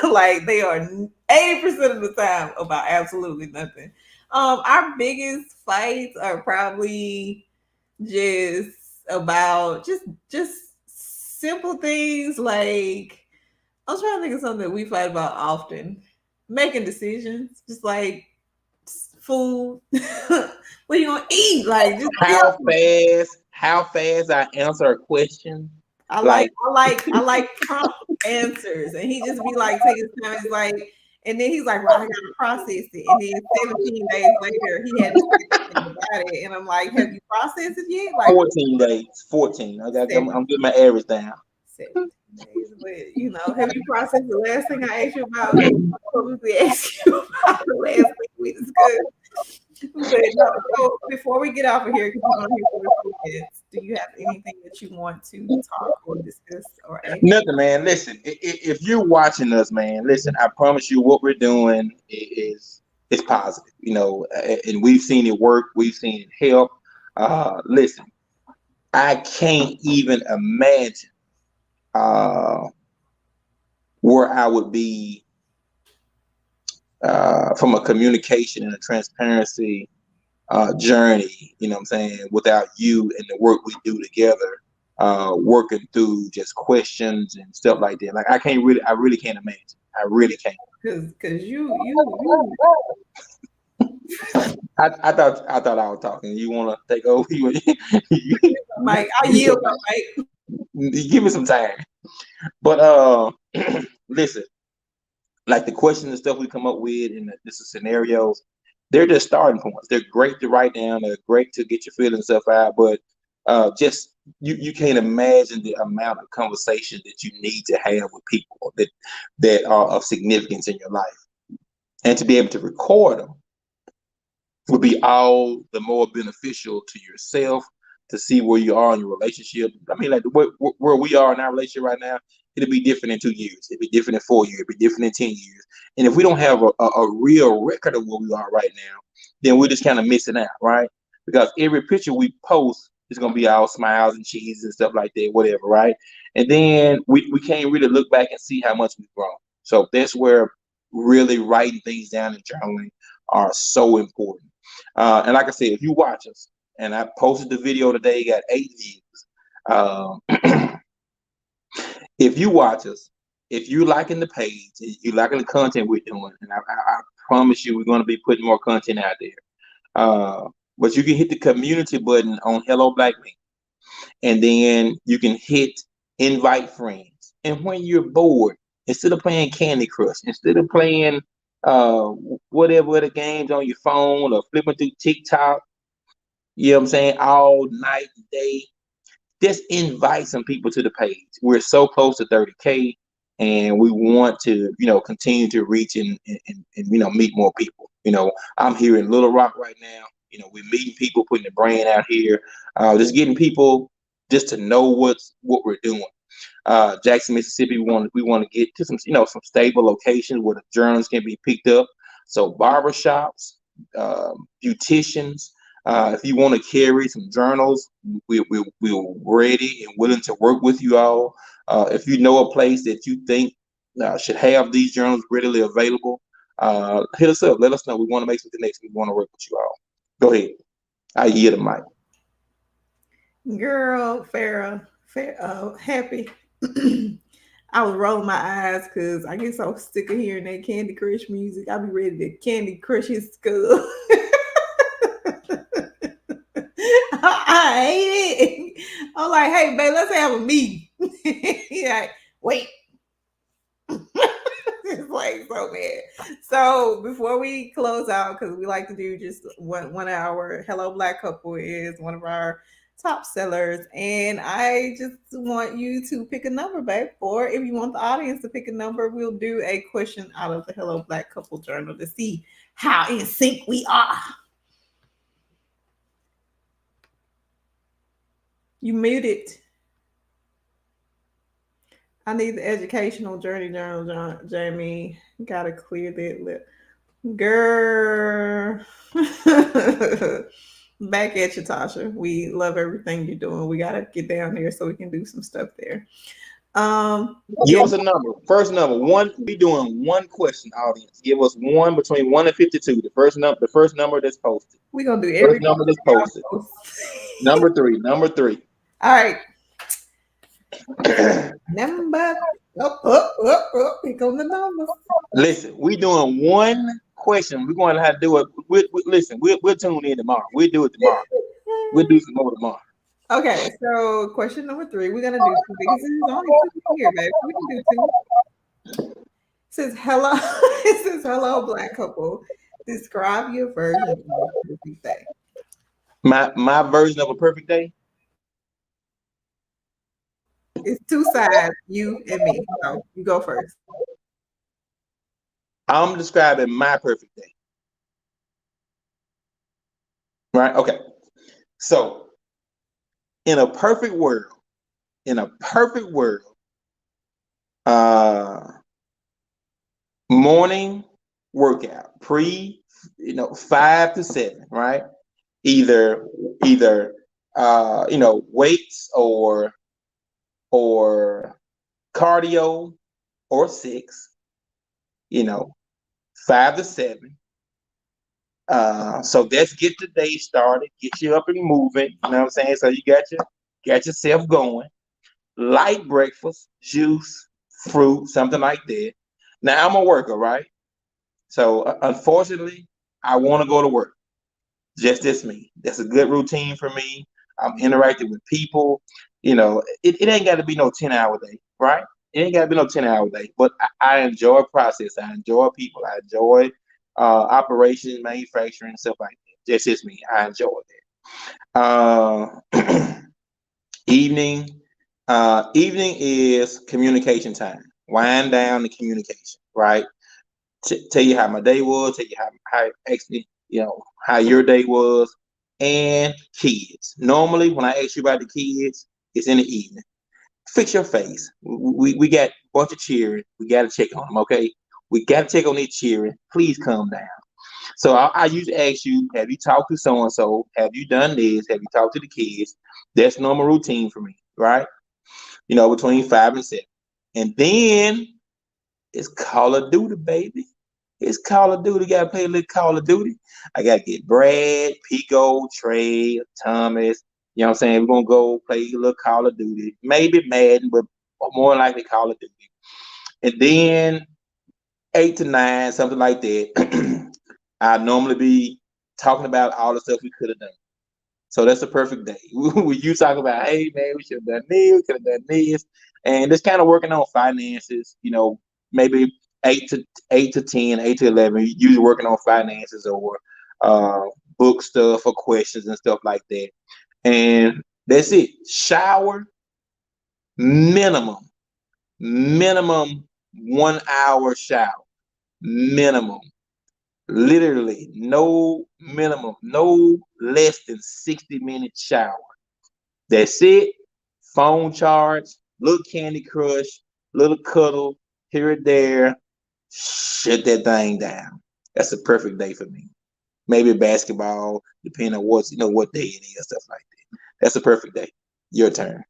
Like, they are 80% of the time about absolutely nothing. Our biggest fights are probably just about just simple things. Like, I'm trying to think of something that we fight about often. Making decisions, just like food. What are you gonna eat? Like, just how fast I answer a question. I like prompt answers, and he just be like, take his time. He's like, and then he's like, well, I gotta process it. And then 17 days later, he had to think about it. And I'm like, have you processed it yet? Like 14 days. 14. I'm getting my average down. 17 days. But have you processed the last thing I asked you about? I probably asked you about the last thing we discussed. But no, so before we get off of here, because we're on here for a few minutes, Do you have anything that you want to talk or discuss or ask? Nothing, man. Listen, if you're watching us, man, listen. I promise you, what we're doing is positive. You know, and we've seen it work. We've seen it help. Listen, I can't even imagine where I would be from a communication and a transparency journey, you know what I'm saying, without you and the work we do together, working through just questions and stuff like that. Like I really can't imagine. I really can't. Because you I thought I was talking. You want to take over? Mike, I yield, Mike. Give me some time. But listen, like the questions and stuff we come up with and the scenarios, they're just starting points. They're great to write down. They're great to get your feelings stuff out. But just you can't imagine the amount of conversation that you need to have with people that are of significance in your life, and to be able to record them would be all the more beneficial to yourself, to see where you are in your relationship. I mean, like where we are in our relationship right now, it'll be different in 2 years. It'll be different in 4 years. It'll be different in 10 years. And if we don't have a real record of where we are right now, then we're just kind of missing out, right? Because every picture we post is going to be all smiles and cheese and stuff like that, whatever, right? And then we can't really look back and see how much we've grown. So that's where really writing things down and journaling are so important. And like I said, if you watch us, and I posted the video today, got 8 views. If you watch us, if you liking the page, if you liking the content we're doing, and I promise you, we're going to be putting more content out there. But you can hit the community button on Hello Black Man, and then you can hit invite friends. And when you're bored, instead of playing Candy Crush, instead of playing whatever other games on your phone or flipping through TikTok, you know what I'm saying, all night and day, just invite some people to the page. We're so close to 30K, and we want to, continue to reach and meet more people. I'm here in Little Rock right now. We're meeting people, putting the brand out here, just getting people just to know what we're doing. Jackson, Mississippi, we want to get to some stable locations where the journals can be picked up. So barbershops, beauticians. If you want to carry some journals, we're ready and willing to work with you all. If you know a place that you think should have these journals readily available, hit us up. Let us know. We want to make some connections. We want to work with you all. Go ahead. I yield the mic. Girl, Farrah, happy. I was rolling my eyes because I get so sick of hearing that Candy Crush music. I'll be ready to Candy Crush his skull. I hate it. I'm like, hey, babe, let's have a meeting. He's like, wait. It's like so bad. So before we close out, because we like to do just 1 hour, Hello Black Couple is one of our top sellers, and I just want you to pick a number, babe. Or if you want the audience to pick a number, we'll do a question out of the Hello Black Couple Journal to see how in sync we are. You muted. I need the educational journey journal, Jamie. Gotta clear that lip. Girl. Back at you, Tasha. We love everything you're doing. We gotta get down there so we can do some stuff there. Give us a number. First number. One. We doing one question, audience. Give us one between 1 and 52. The first number that's posted. We're gonna do every number that's posted. Number three. All right. Number. Here come the numbers. Listen, we doing one question. We're going to have to do it. Listen, we'll tune in tomorrow. We'll do it tomorrow. We'll do some more tomorrow. Okay, so question number 3. We're gonna do 2 because there's only 2 here, baby. We can do 2. It says hello. It says hello, Black couple. Describe your version of a perfect day. My version of a perfect day. It's 2 sides, you and me. So you go first. I'm describing my perfect day. Right? Okay. So in a perfect world, uh, morning workout, 5 to 7, right? Either weights or cardio or 6, 5 to 7. So let's get the day started, get you up and moving. You know what I'm saying? So you got yourself going. Light breakfast, juice, fruit, something like that. Now I'm a worker, right? So unfortunately, I want to go to work. Just this me. That's a good routine for me. I'm interacting with people. It ain't got to be no 10-hour day, right? It ain't got to be no 10-hour day. But I enjoy process. I enjoy people. I enjoy operations, manufacturing, stuff like that. Just me. I enjoy that. Evening. Evening is communication time. Wind down the communication, right? Tell you how my day was, tell you how actually, how your day was, and kids. Normally, when I ask you about the kids, it's in the evening. Fix your face. We got a bunch of cheering. We got to check on them, okay? We got to check on these cheering. Please calm down. So I usually ask you, have you talked to so-and-so? Have you done this? Have you talked to the kids? That's normal routine for me, right? Between 5 and 7. And then it's Call of Duty, baby. It's Call of Duty. Gotta play a little Call of Duty. I gotta get Brad, Pico, Trey, Thomas. You know what I'm saying? We're gonna go play a little Call of Duty. Maybe Madden, but more likely Call of Duty. And then 8 to 9, something like that. I normally be talking about all the stuff we could have done. So that's a perfect day. We you talk about, hey man, we should have done this, could have done this, and just kind of working on finances. Maybe 8 to 10, 8 to 11. Usually working on finances or uh, book stuff or questions and stuff like that. And that's it. Shower minimum 1 hour shower minimum. Literally, no minimum, no less than 60-minute shower. That's it. Phone charge, little Candy Crush, little cuddle here and there. Shut that thing down. That's a perfect day for me. Maybe basketball, depending on what day it is, stuff like that. That's a perfect day. Your turn.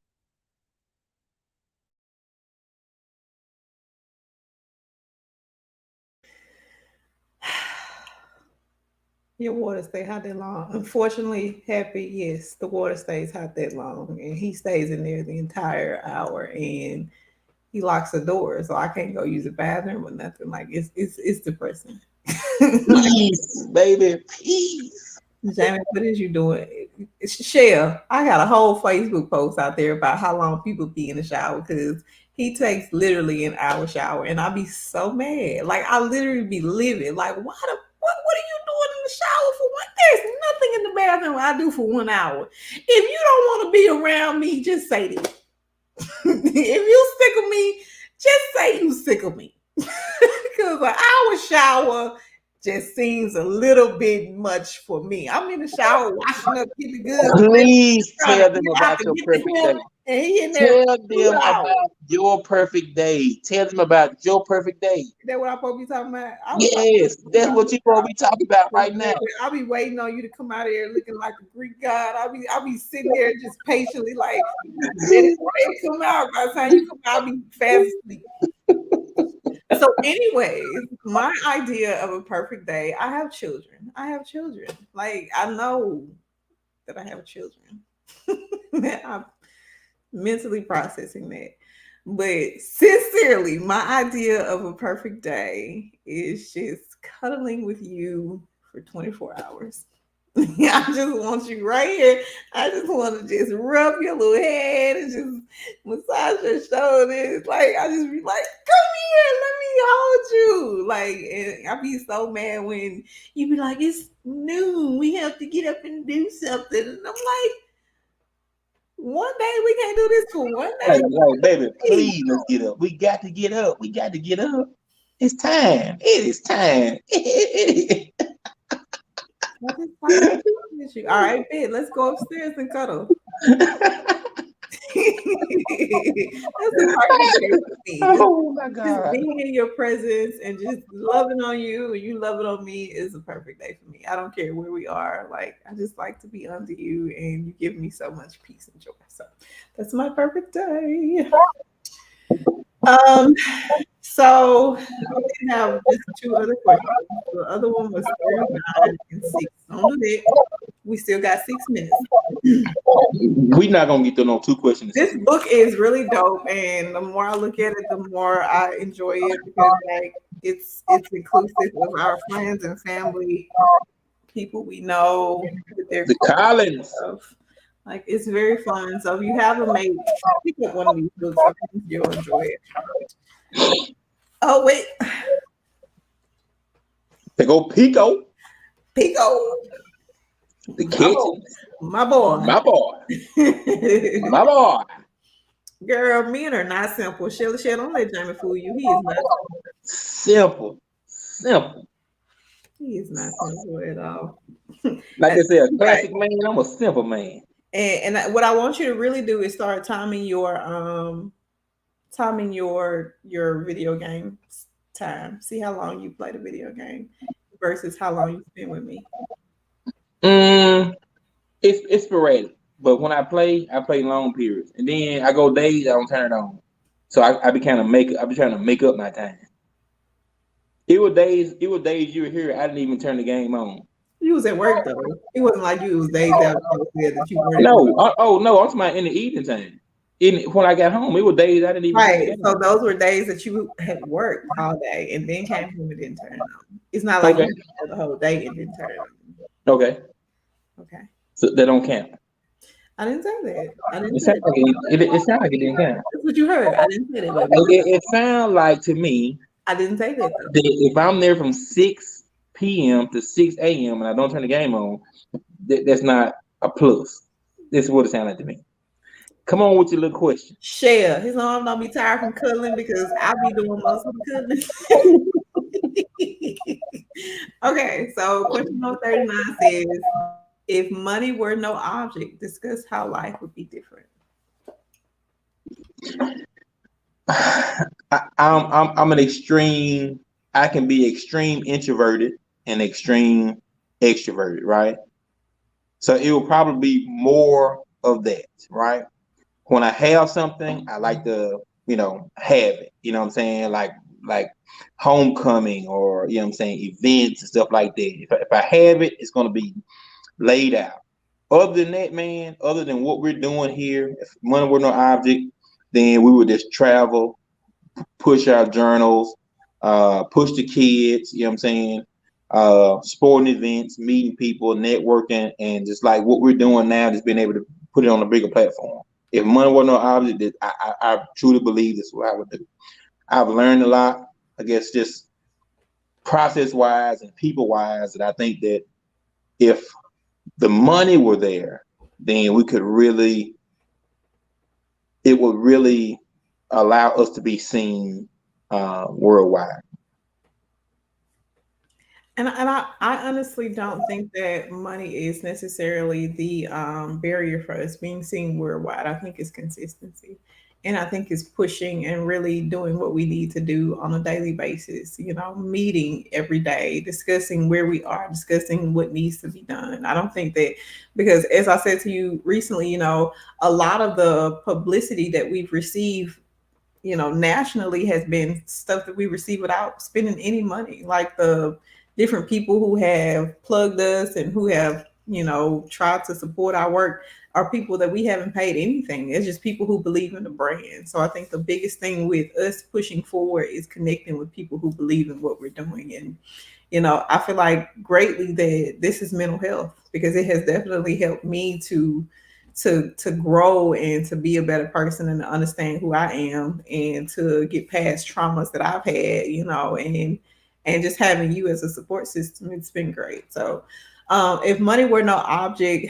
Your water stay hot that long. Unfortunately, Happy, yes, the water stays hot that long, and he stays in there the entire hour, and he locks the door, so I can't go use the bathroom or nothing. Like it's depressing. Like, Peace, baby. Peace. Jamie, what is you doing? Share. I got a whole Facebook post out there about how long people be in the shower because he takes literally an hour shower, and I be so mad. Like I literally be living. Like what are you doing in the shower for one? There's nothing in the bathroom I do for 1 hour. If you don't want to be around me, just say this. If you sick of me, just say you sick of me. Because an hour shower just seems a little bit much for me. I'm in the shower washing up, getting good, Please trying to tell them get out about to your get to perfect day. him, and he in there Tell for 2 them hours. about your perfect day. Tell them about your perfect day. Is that what I'm supposed to be talking about? I was Yes, that's what you're supposed to be talking about right now. I'll be waiting on you to come out of here looking like a Greek god. I'll be sitting there just patiently like ready to come out. By the time you come out, I'll be fast asleep. So, anyways, my idea of a perfect day, I have children. I have children. Like I know that I have children. I'm mentally processing that. But sincerely, my idea of a perfect day is just cuddling with you for 24 hours. I just want you right here. I just want to just rub your little head and just massage your shoulders. Like I just be like, come here, let me hold you. Like, and I be so mad when you be like, it's noon, we have to get up and do something, and I'm like, one day we can't do this for one day. Like, baby, please let's get up. We got to get up. We got to get up. It's time. It is time. All right, Ben, let's go upstairs and cuddle. That's a perfect day for me. Oh my Just God. being in your presence and just loving on you and you loving on me is a perfect day for me. I don't care where we are. Like I just like to be under you and you give me so much peace and joy. So that's my perfect day. Um, so we have just two other questions. The other one was 39 and 6. Don't do that. We still got 6 minutes. We not gonna get through no two questions in This 6 minutes. book is really dope, and the more I look at it, the more I enjoy it because like it's inclusive of our friends and family, people we know with their The Collins. stuff. Like it's very fun. So if you have a mate, pick up one of these books. I think you'll enjoy it. Oh wait, They go Pico. Pico, The my boy, kitchen. my boy. My boy. My boy. Girl, men are not simple. Sheila, don't let Jamie fool you. He is not. Simple. Simple. He is not simple at all. Like they say, a Right. classic man. I'm a simple man. And what I want you to really do is start timing your video game time. See how long you play the video game versus how long you spend with me. Mm, it's sporadic. But when I play long periods. And then I go days, I don't turn it on. So I be trying to make up my time. It was days you were here, I didn't even turn the game on. You was at work though. It wasn't like you was days out there that you weren't. No, no, I'm talking about in the evening time. When I got home, it was days I didn't even turn the Right. game So on. those were days that you had worked all day and then came home and didn't turn it on. It's not like Okay. you had the whole day and didn't turn it on. Okay. Okay. So that don't count. I didn't say that. I didn't It say sounds like it sounds like it didn't count. that's what you heard. I didn't say that, baby. It sounds like to me I didn't say that though. that if I'm there from 6 p.m. to 6 a.m. and I don't turn the game on, that's not a plus. This is what it sounds like to me. Come on with your little question. Share. His arm don't be tired from cuddling because I be doing most of the cuddling. Okay, so question number 39 says, if money were no object, discuss how life would be different. I'm an extreme. I can be extreme introverted and extreme extroverted, right? So it will probably be more of that, right? When I have something, I like to, have it. You know what I'm saying? Like homecoming or I'm saying events and stuff like that. If I have it, it's gonna be laid out. Other than that, man, other than what we're doing here, if money were no object, then we would just travel, push our journals, push the kids, you know what I'm saying? Sporting events, meeting people, networking, and just like what we're doing now, just being able to put it on a bigger platform. If money were no object, I truly believe this is what I would do. I've learned a lot, I guess, just process wise and people wise, that I think that if the money were there, then it would really allow us to be seen worldwide. And I honestly don't think that money is necessarily the barrier for us being seen worldwide. I think it's consistency. And I think it's pushing and really doing what we need to do on a daily basis, meeting every day, discussing where we are, discussing what needs to be done. I don't think that, because as I said to you recently, a lot of the publicity that we've received nationally has been stuff that we receive without spending any money. Like the different people who have plugged us and who have, tried to support our work are people that we haven't paid anything. It's just people who believe in the brand. So I think the biggest thing with us pushing forward is connecting with people who believe in what we're doing. And, I feel like greatly that this is mental health because it has definitely helped me to grow and to be a better person and to understand who I am and to get past traumas that I've had, and just having you as a support system, it's been great. So if money were no object,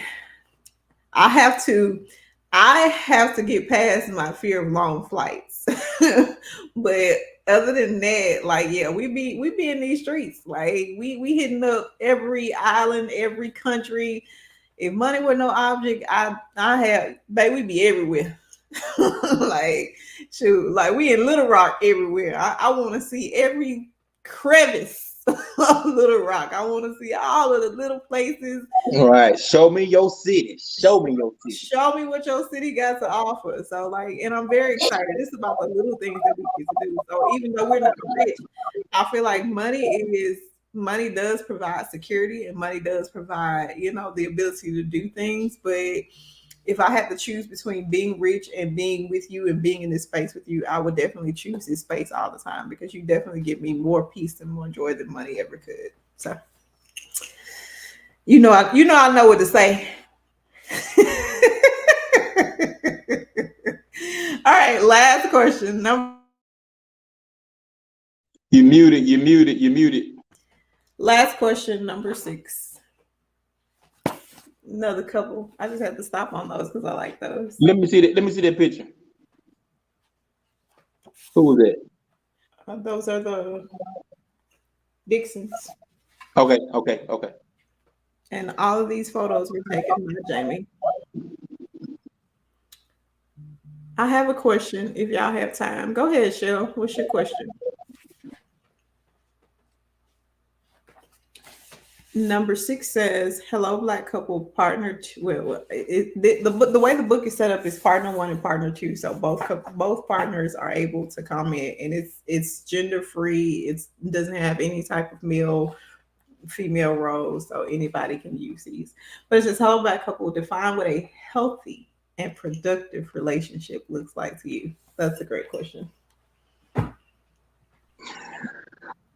I have to get past my fear of long flights. But other than that, like, yeah, we be in these streets. Like we hitting up every island, every country, If money were no object, I have, babe, we be everywhere. Like, shoot, like we in Little Rock everywhere. I want to see every crevice of Little Rock. I want to see all of the little places. All right, show me your city. Show me your city. Show me what your city got to offer. So, like, and I'm very excited. It's about the little things that we get to do. So, even though we're not rich, I feel like money does provide security, and money does provide, the ability to do things. But if I had to choose between being rich and being with you and being in this space with you, I would definitely choose this space all the time, because you definitely give me more peace and more joy than money ever could. So, I know what to say. All right, last question. You muted. Last question, number 6. Another couple. I just had to stop on those because I like those. Let me see that picture. Who was that? Those are the Dixons. Okay. And all of these photos were taken by Jamie. I have a question if y'all have time. Go ahead, Shell. What's your question? Number 6 says, "Hello, Black couple, partner two." Well, the way the book is set up is partner 1 and partner 2. So both partners are able to comment, and it's gender free. It doesn't have any type of male female roles, so anybody can use these. But it says, "Hello, Black couple, define what a healthy and productive relationship looks like to you." That's a great question.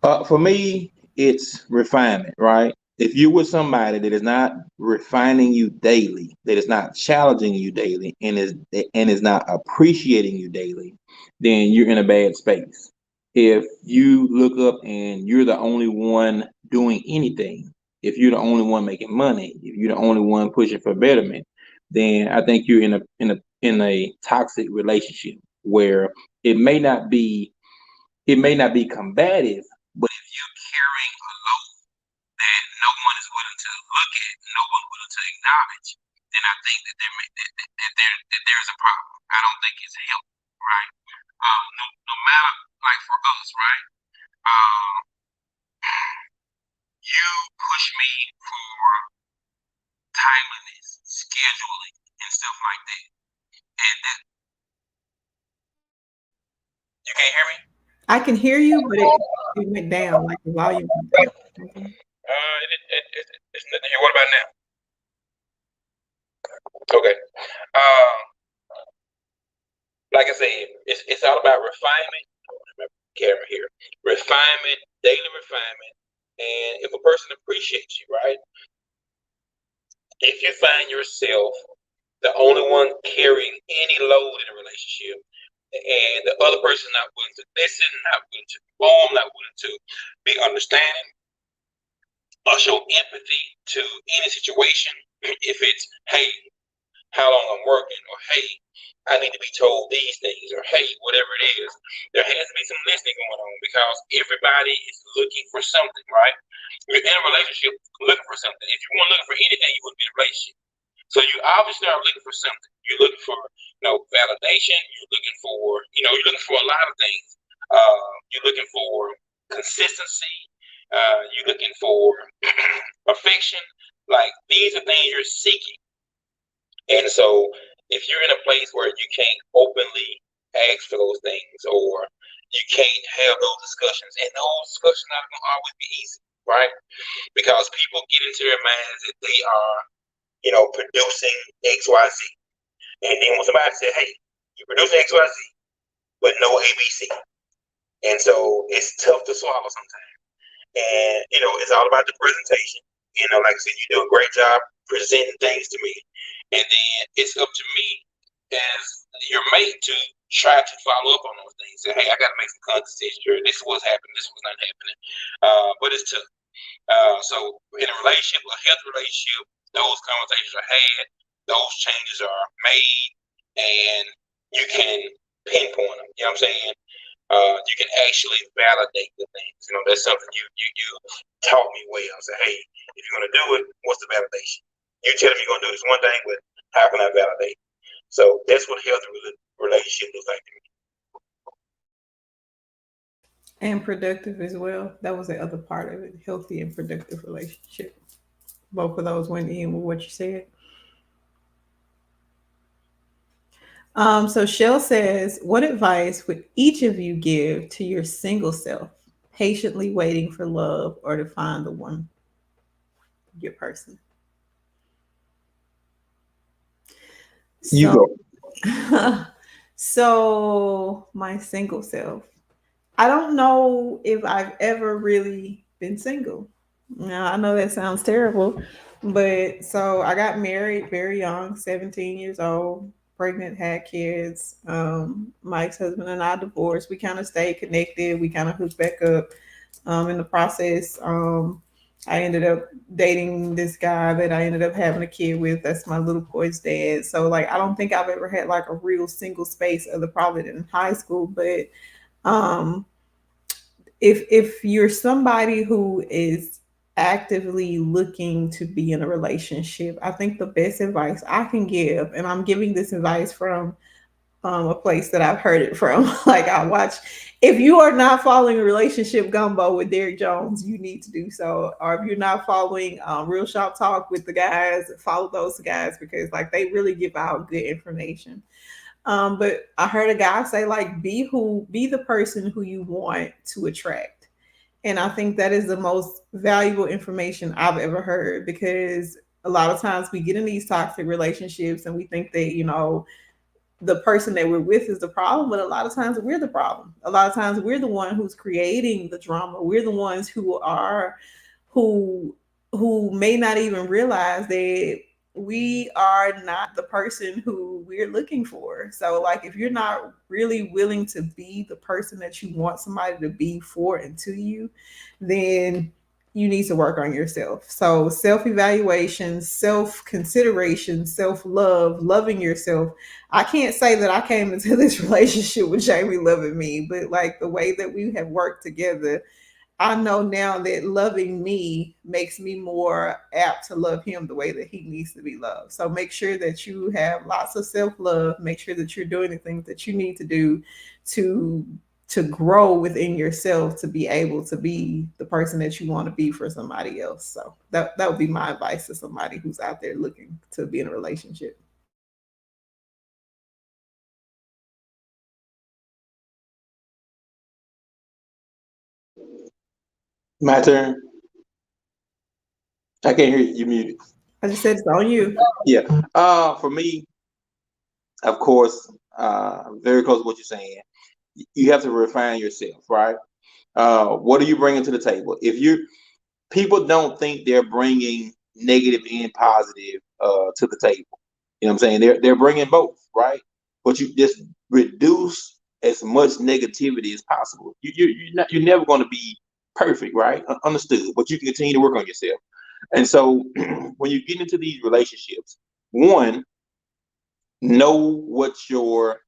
For me, it's refinement, right? If you're with somebody that is not refining you daily, that is not challenging you daily, and is not appreciating you daily, then you're in a bad space. If you look up and you're the only one doing anything, if you're the only one making money, if you're the only one pushing for betterment, then I think you're in a toxic relationship where it may not be combative, but if you're carrying a load that no one is willing to look at, no one willing to acknowledge, then I think that there's a problem. I don't think it's healthy, right? No matter, like for us, right? You push me for timeliness, scheduling, and stuff like that. And that, you can't hear me? I can hear you, but it went down, like the volume went down. It's nothing here. What about now? Okay. Like I said, it's all about refinement. Remember the camera here. Refinement, daily refinement. And if a person appreciates you, right? If you find yourself the only one carrying any load in a relationship, and the other person not willing to listen, not willing to perform, not willing to be understanding or show empathy to any situation, if it's, hey, how long I'm working, or hey, I need to be told these things, or hey, whatever it is, there has to be some listening going on, because everybody is looking for something, right? You're in a relationship looking for something. If you weren't looking for anything, you wouldn't be in a relationship. So you obviously are looking for something. You're looking for, validation. You're looking for, you're looking for a lot of things. You're looking for consistency. You're looking for affection. Like, these are things you're seeking. And so if you're in a place where you can't openly ask for those things, or you can't have those discussions, and those discussions are not going to always be easy, right? Because people get into their minds that they are, producing X, Y, Z. And then when somebody said, hey, you're producing X, Y, Z, but no ABC. And so it's tough to swallow sometimes. And, it's all about the presentation. Like I said, you do a great job presenting things to me. And then it's up to me as your mate to try to follow up on those things. Say, hey, I got to make some conscious sure this was happening, this was not happening. But it's tough. So in a relationship, a healthy relationship, those conversations are had, those changes are made, and you can pinpoint them. You know what I'm saying? You can actually validate the things. That's something you taught me well. Say, hey, if you're gonna do it, what's the validation? You telling me you're gonna do this one thing, but how can I validate? So that's what healthy relationship looks like to me. And productive as well. That was the other part of it. Healthy and productive relationship. Both of those went in with what you said. So Shell says, what advice would each of you give to your single self, patiently waiting for love or to find the one, your person? You So, go. so my single self. I don't know if I've ever really been single. Now, I know that sounds terrible, but so I got married very young, 17 years old, pregnant, had kids. My ex husband and I divorced. We kind of stayed connected. We kind of hooked back up. In the process, I ended up dating this guy that I ended up having a kid with. That's my little boy's dad. So, like, I don't think I've ever had like a real single space other probably than in high school, but um if you're somebody who is actively looking to be in a relationship, I think the best advice I can give, and I'm giving this advice from a place that I've heard it from. Like I watch, if you are not following Relationship Gumbo with Derek Jones, you need to do so. Or if you're not following Real Shop Talk with the guys, follow those guys because like they really give out good information. But I heard a guy say like be the person who you want to attract. And I think that is the most valuable information I've ever heard because a lot of times we get in these toxic relationships and we think that, the person that we're with is the problem, but a lot of times we're the problem. A lot of times we're the one who's creating the drama. We're the ones who who may not even realize that we are not the person who we're looking for. So like if you're not really willing to be the person that you want somebody to be for and to you, then you need to work on yourself. So self-evaluation, self-consideration, self-love, loving yourself. I can't say that I came into this relationship with Jamie loving me, but like the way that we have worked together, I know now that loving me makes me more apt to love him the way that he needs to be loved. So make sure that you have lots of self-love. Make sure that you're doing the things that you need to do to to grow within yourself to be able to be the person that you want to be for somebody else. So that would be my advice to somebody who's out there looking to be in a relationship. My turn. I can't hear you. You muted. I just said it's on you. Yeah. For me, of course, very close to what you're saying. You have to refine yourself, right? What are you bringing to the table? If you people don't think they're bringing negative and positive to the table. You know what I'm saying? They're bringing both, right? But you just reduce as much negativity as possible. You're never going to be perfect, right? Understood. But you can continue to work on yourself. And so when you get into these relationships, one, know what your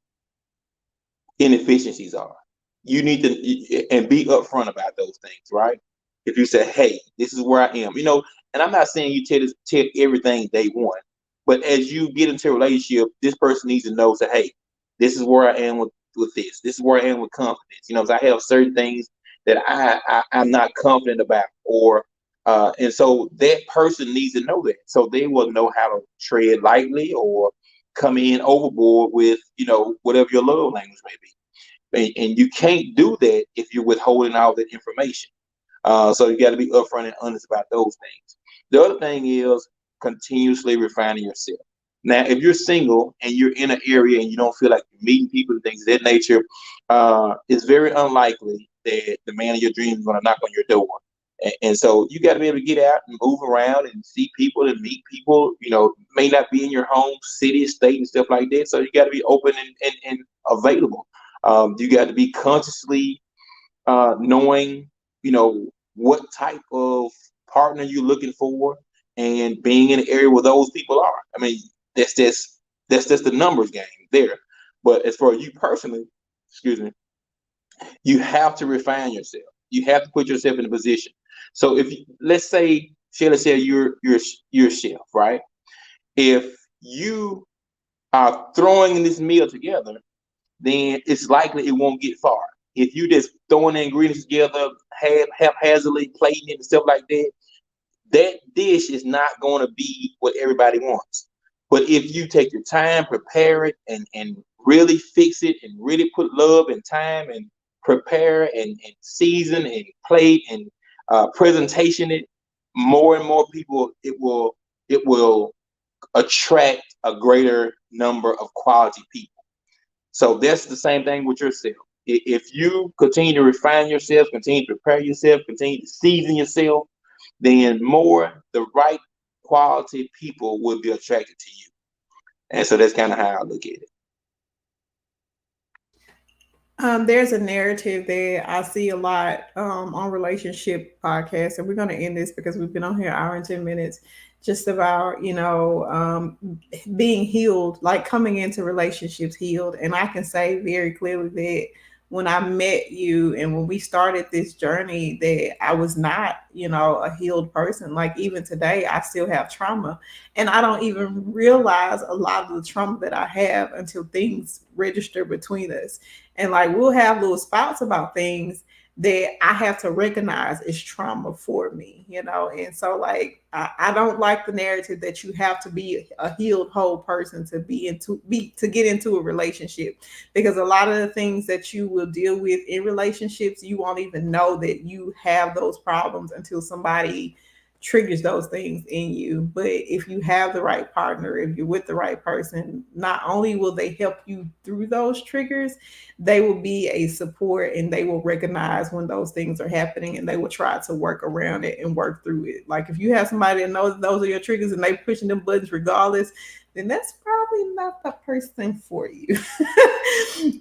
inefficiencies are. You need to and be upfront about those things, right? If you say, "Hey, this is where I am," and I'm not saying you tell everything day one, but as you get into a relationship, this person needs to know, say, "Hey, this is where I am with this. This is where I am with confidence." I have certain things that I'm not confident about, or and so that person needs to know that, so they will know how to tread lightly or come in overboard with whatever your love language may be. And you can't do that if you're withholding all that information. So you got to be upfront and honest about those things. The other thing is continuously refining yourself. Now, if you're single and you're in an area and you don't feel like you're meeting people and things of that nature, it's very unlikely that the man of your dreams is going to knock on your door. And so you got to be able to get out and move around and see people and meet people. May not be in your home city, state, and stuff like that. So you got to be open and available. You got to be consciously knowing, what type of partner you're looking for, and being in an area where those people are. I mean, that's just the numbers game there. But as for you personally, excuse me, you have to refine yourself. You have to put yourself in a position. So if let's say Sheila said you're chef, right? If you are throwing this meal together, then it's likely it won't get far. If you just throwing the ingredients together haphazardly, plating it and stuff like that, that dish is not going to be what everybody wants. But if you take your time, prepare it, and really fix it, and really put love and time and prepare and season and plate and presentation it, more and more people, it will attract a greater number of quality people. So that's the same thing with yourself. If you continue to refine yourself, continue to prepare yourself, continue to season yourself, then the right quality people will be attracted to you. And so that's kind of how I look at it. There's a narrative that I see a lot on relationship podcasts, and we're going to end this because we've been on here an hour and 10 minutes, just about, being healed, like coming into relationships healed. And I can say very clearly that when I met you and when we started this journey, that I was not, a healed person. Like even today, I still have trauma, and I don't even realize a lot of the trauma that I have until things register between us. And like we'll have little spouts about things that I have to recognize as trauma for me, And so like I don't like the narrative that you have to be a healed whole person to get into a relationship, because a lot of the things that you will deal with in relationships, you won't even know that you have those problems until somebody triggers those things in you. But if you have the right partner, if you're with the right person, not only will they help you through those triggers, they will be a support, and they will recognize when those things are happening, and they will try to work around it and work through it. Like if you have somebody that knows those are your triggers and they pushing them buttons regardless, then that's probably not the person for you.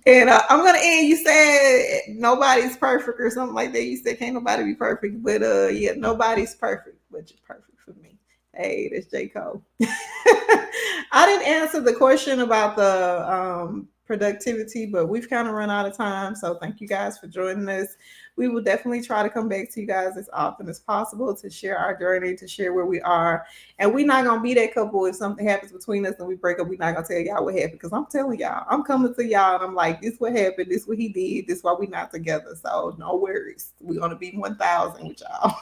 And I'm gonna end. You said nobody's perfect or something like that. You said can't nobody be perfect, but yeah, nobody's perfect, but you're perfect for me. Hey, that's J. Cole. I didn't answer the question about the productivity, but we've kind of run out of time. So thank you guys for joining us. We will definitely try to come back to you guys as often as possible to share our journey, to share where we are. And we're not going to be that couple if something happens between us and we break up. We're not going to tell y'all what happened, because I'm telling y'all, I'm coming to y'all and I'm like, this what happened, this what he did, this why we not together. So no worries. We're going to be 1,000 with y'all.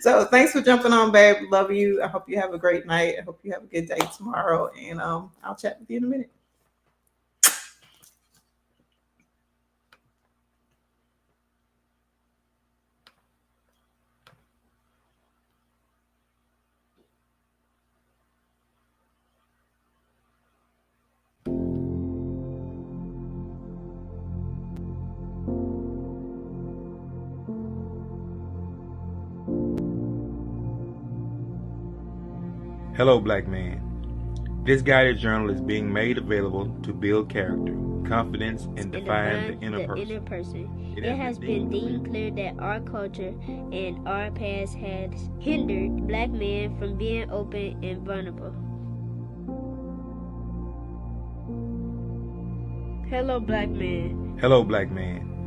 So thanks for jumping on, babe. Love you. I hope you have a great night. I hope you have a good day tomorrow. And I'll chat with you in a minute. Hello, Black man. This guided journal is being made available to build character, confidence, and define the inner person. It has been deemed clear that our culture and our past has hindered Black men from being open and vulnerable. Hello, Black man. Hello, Black man.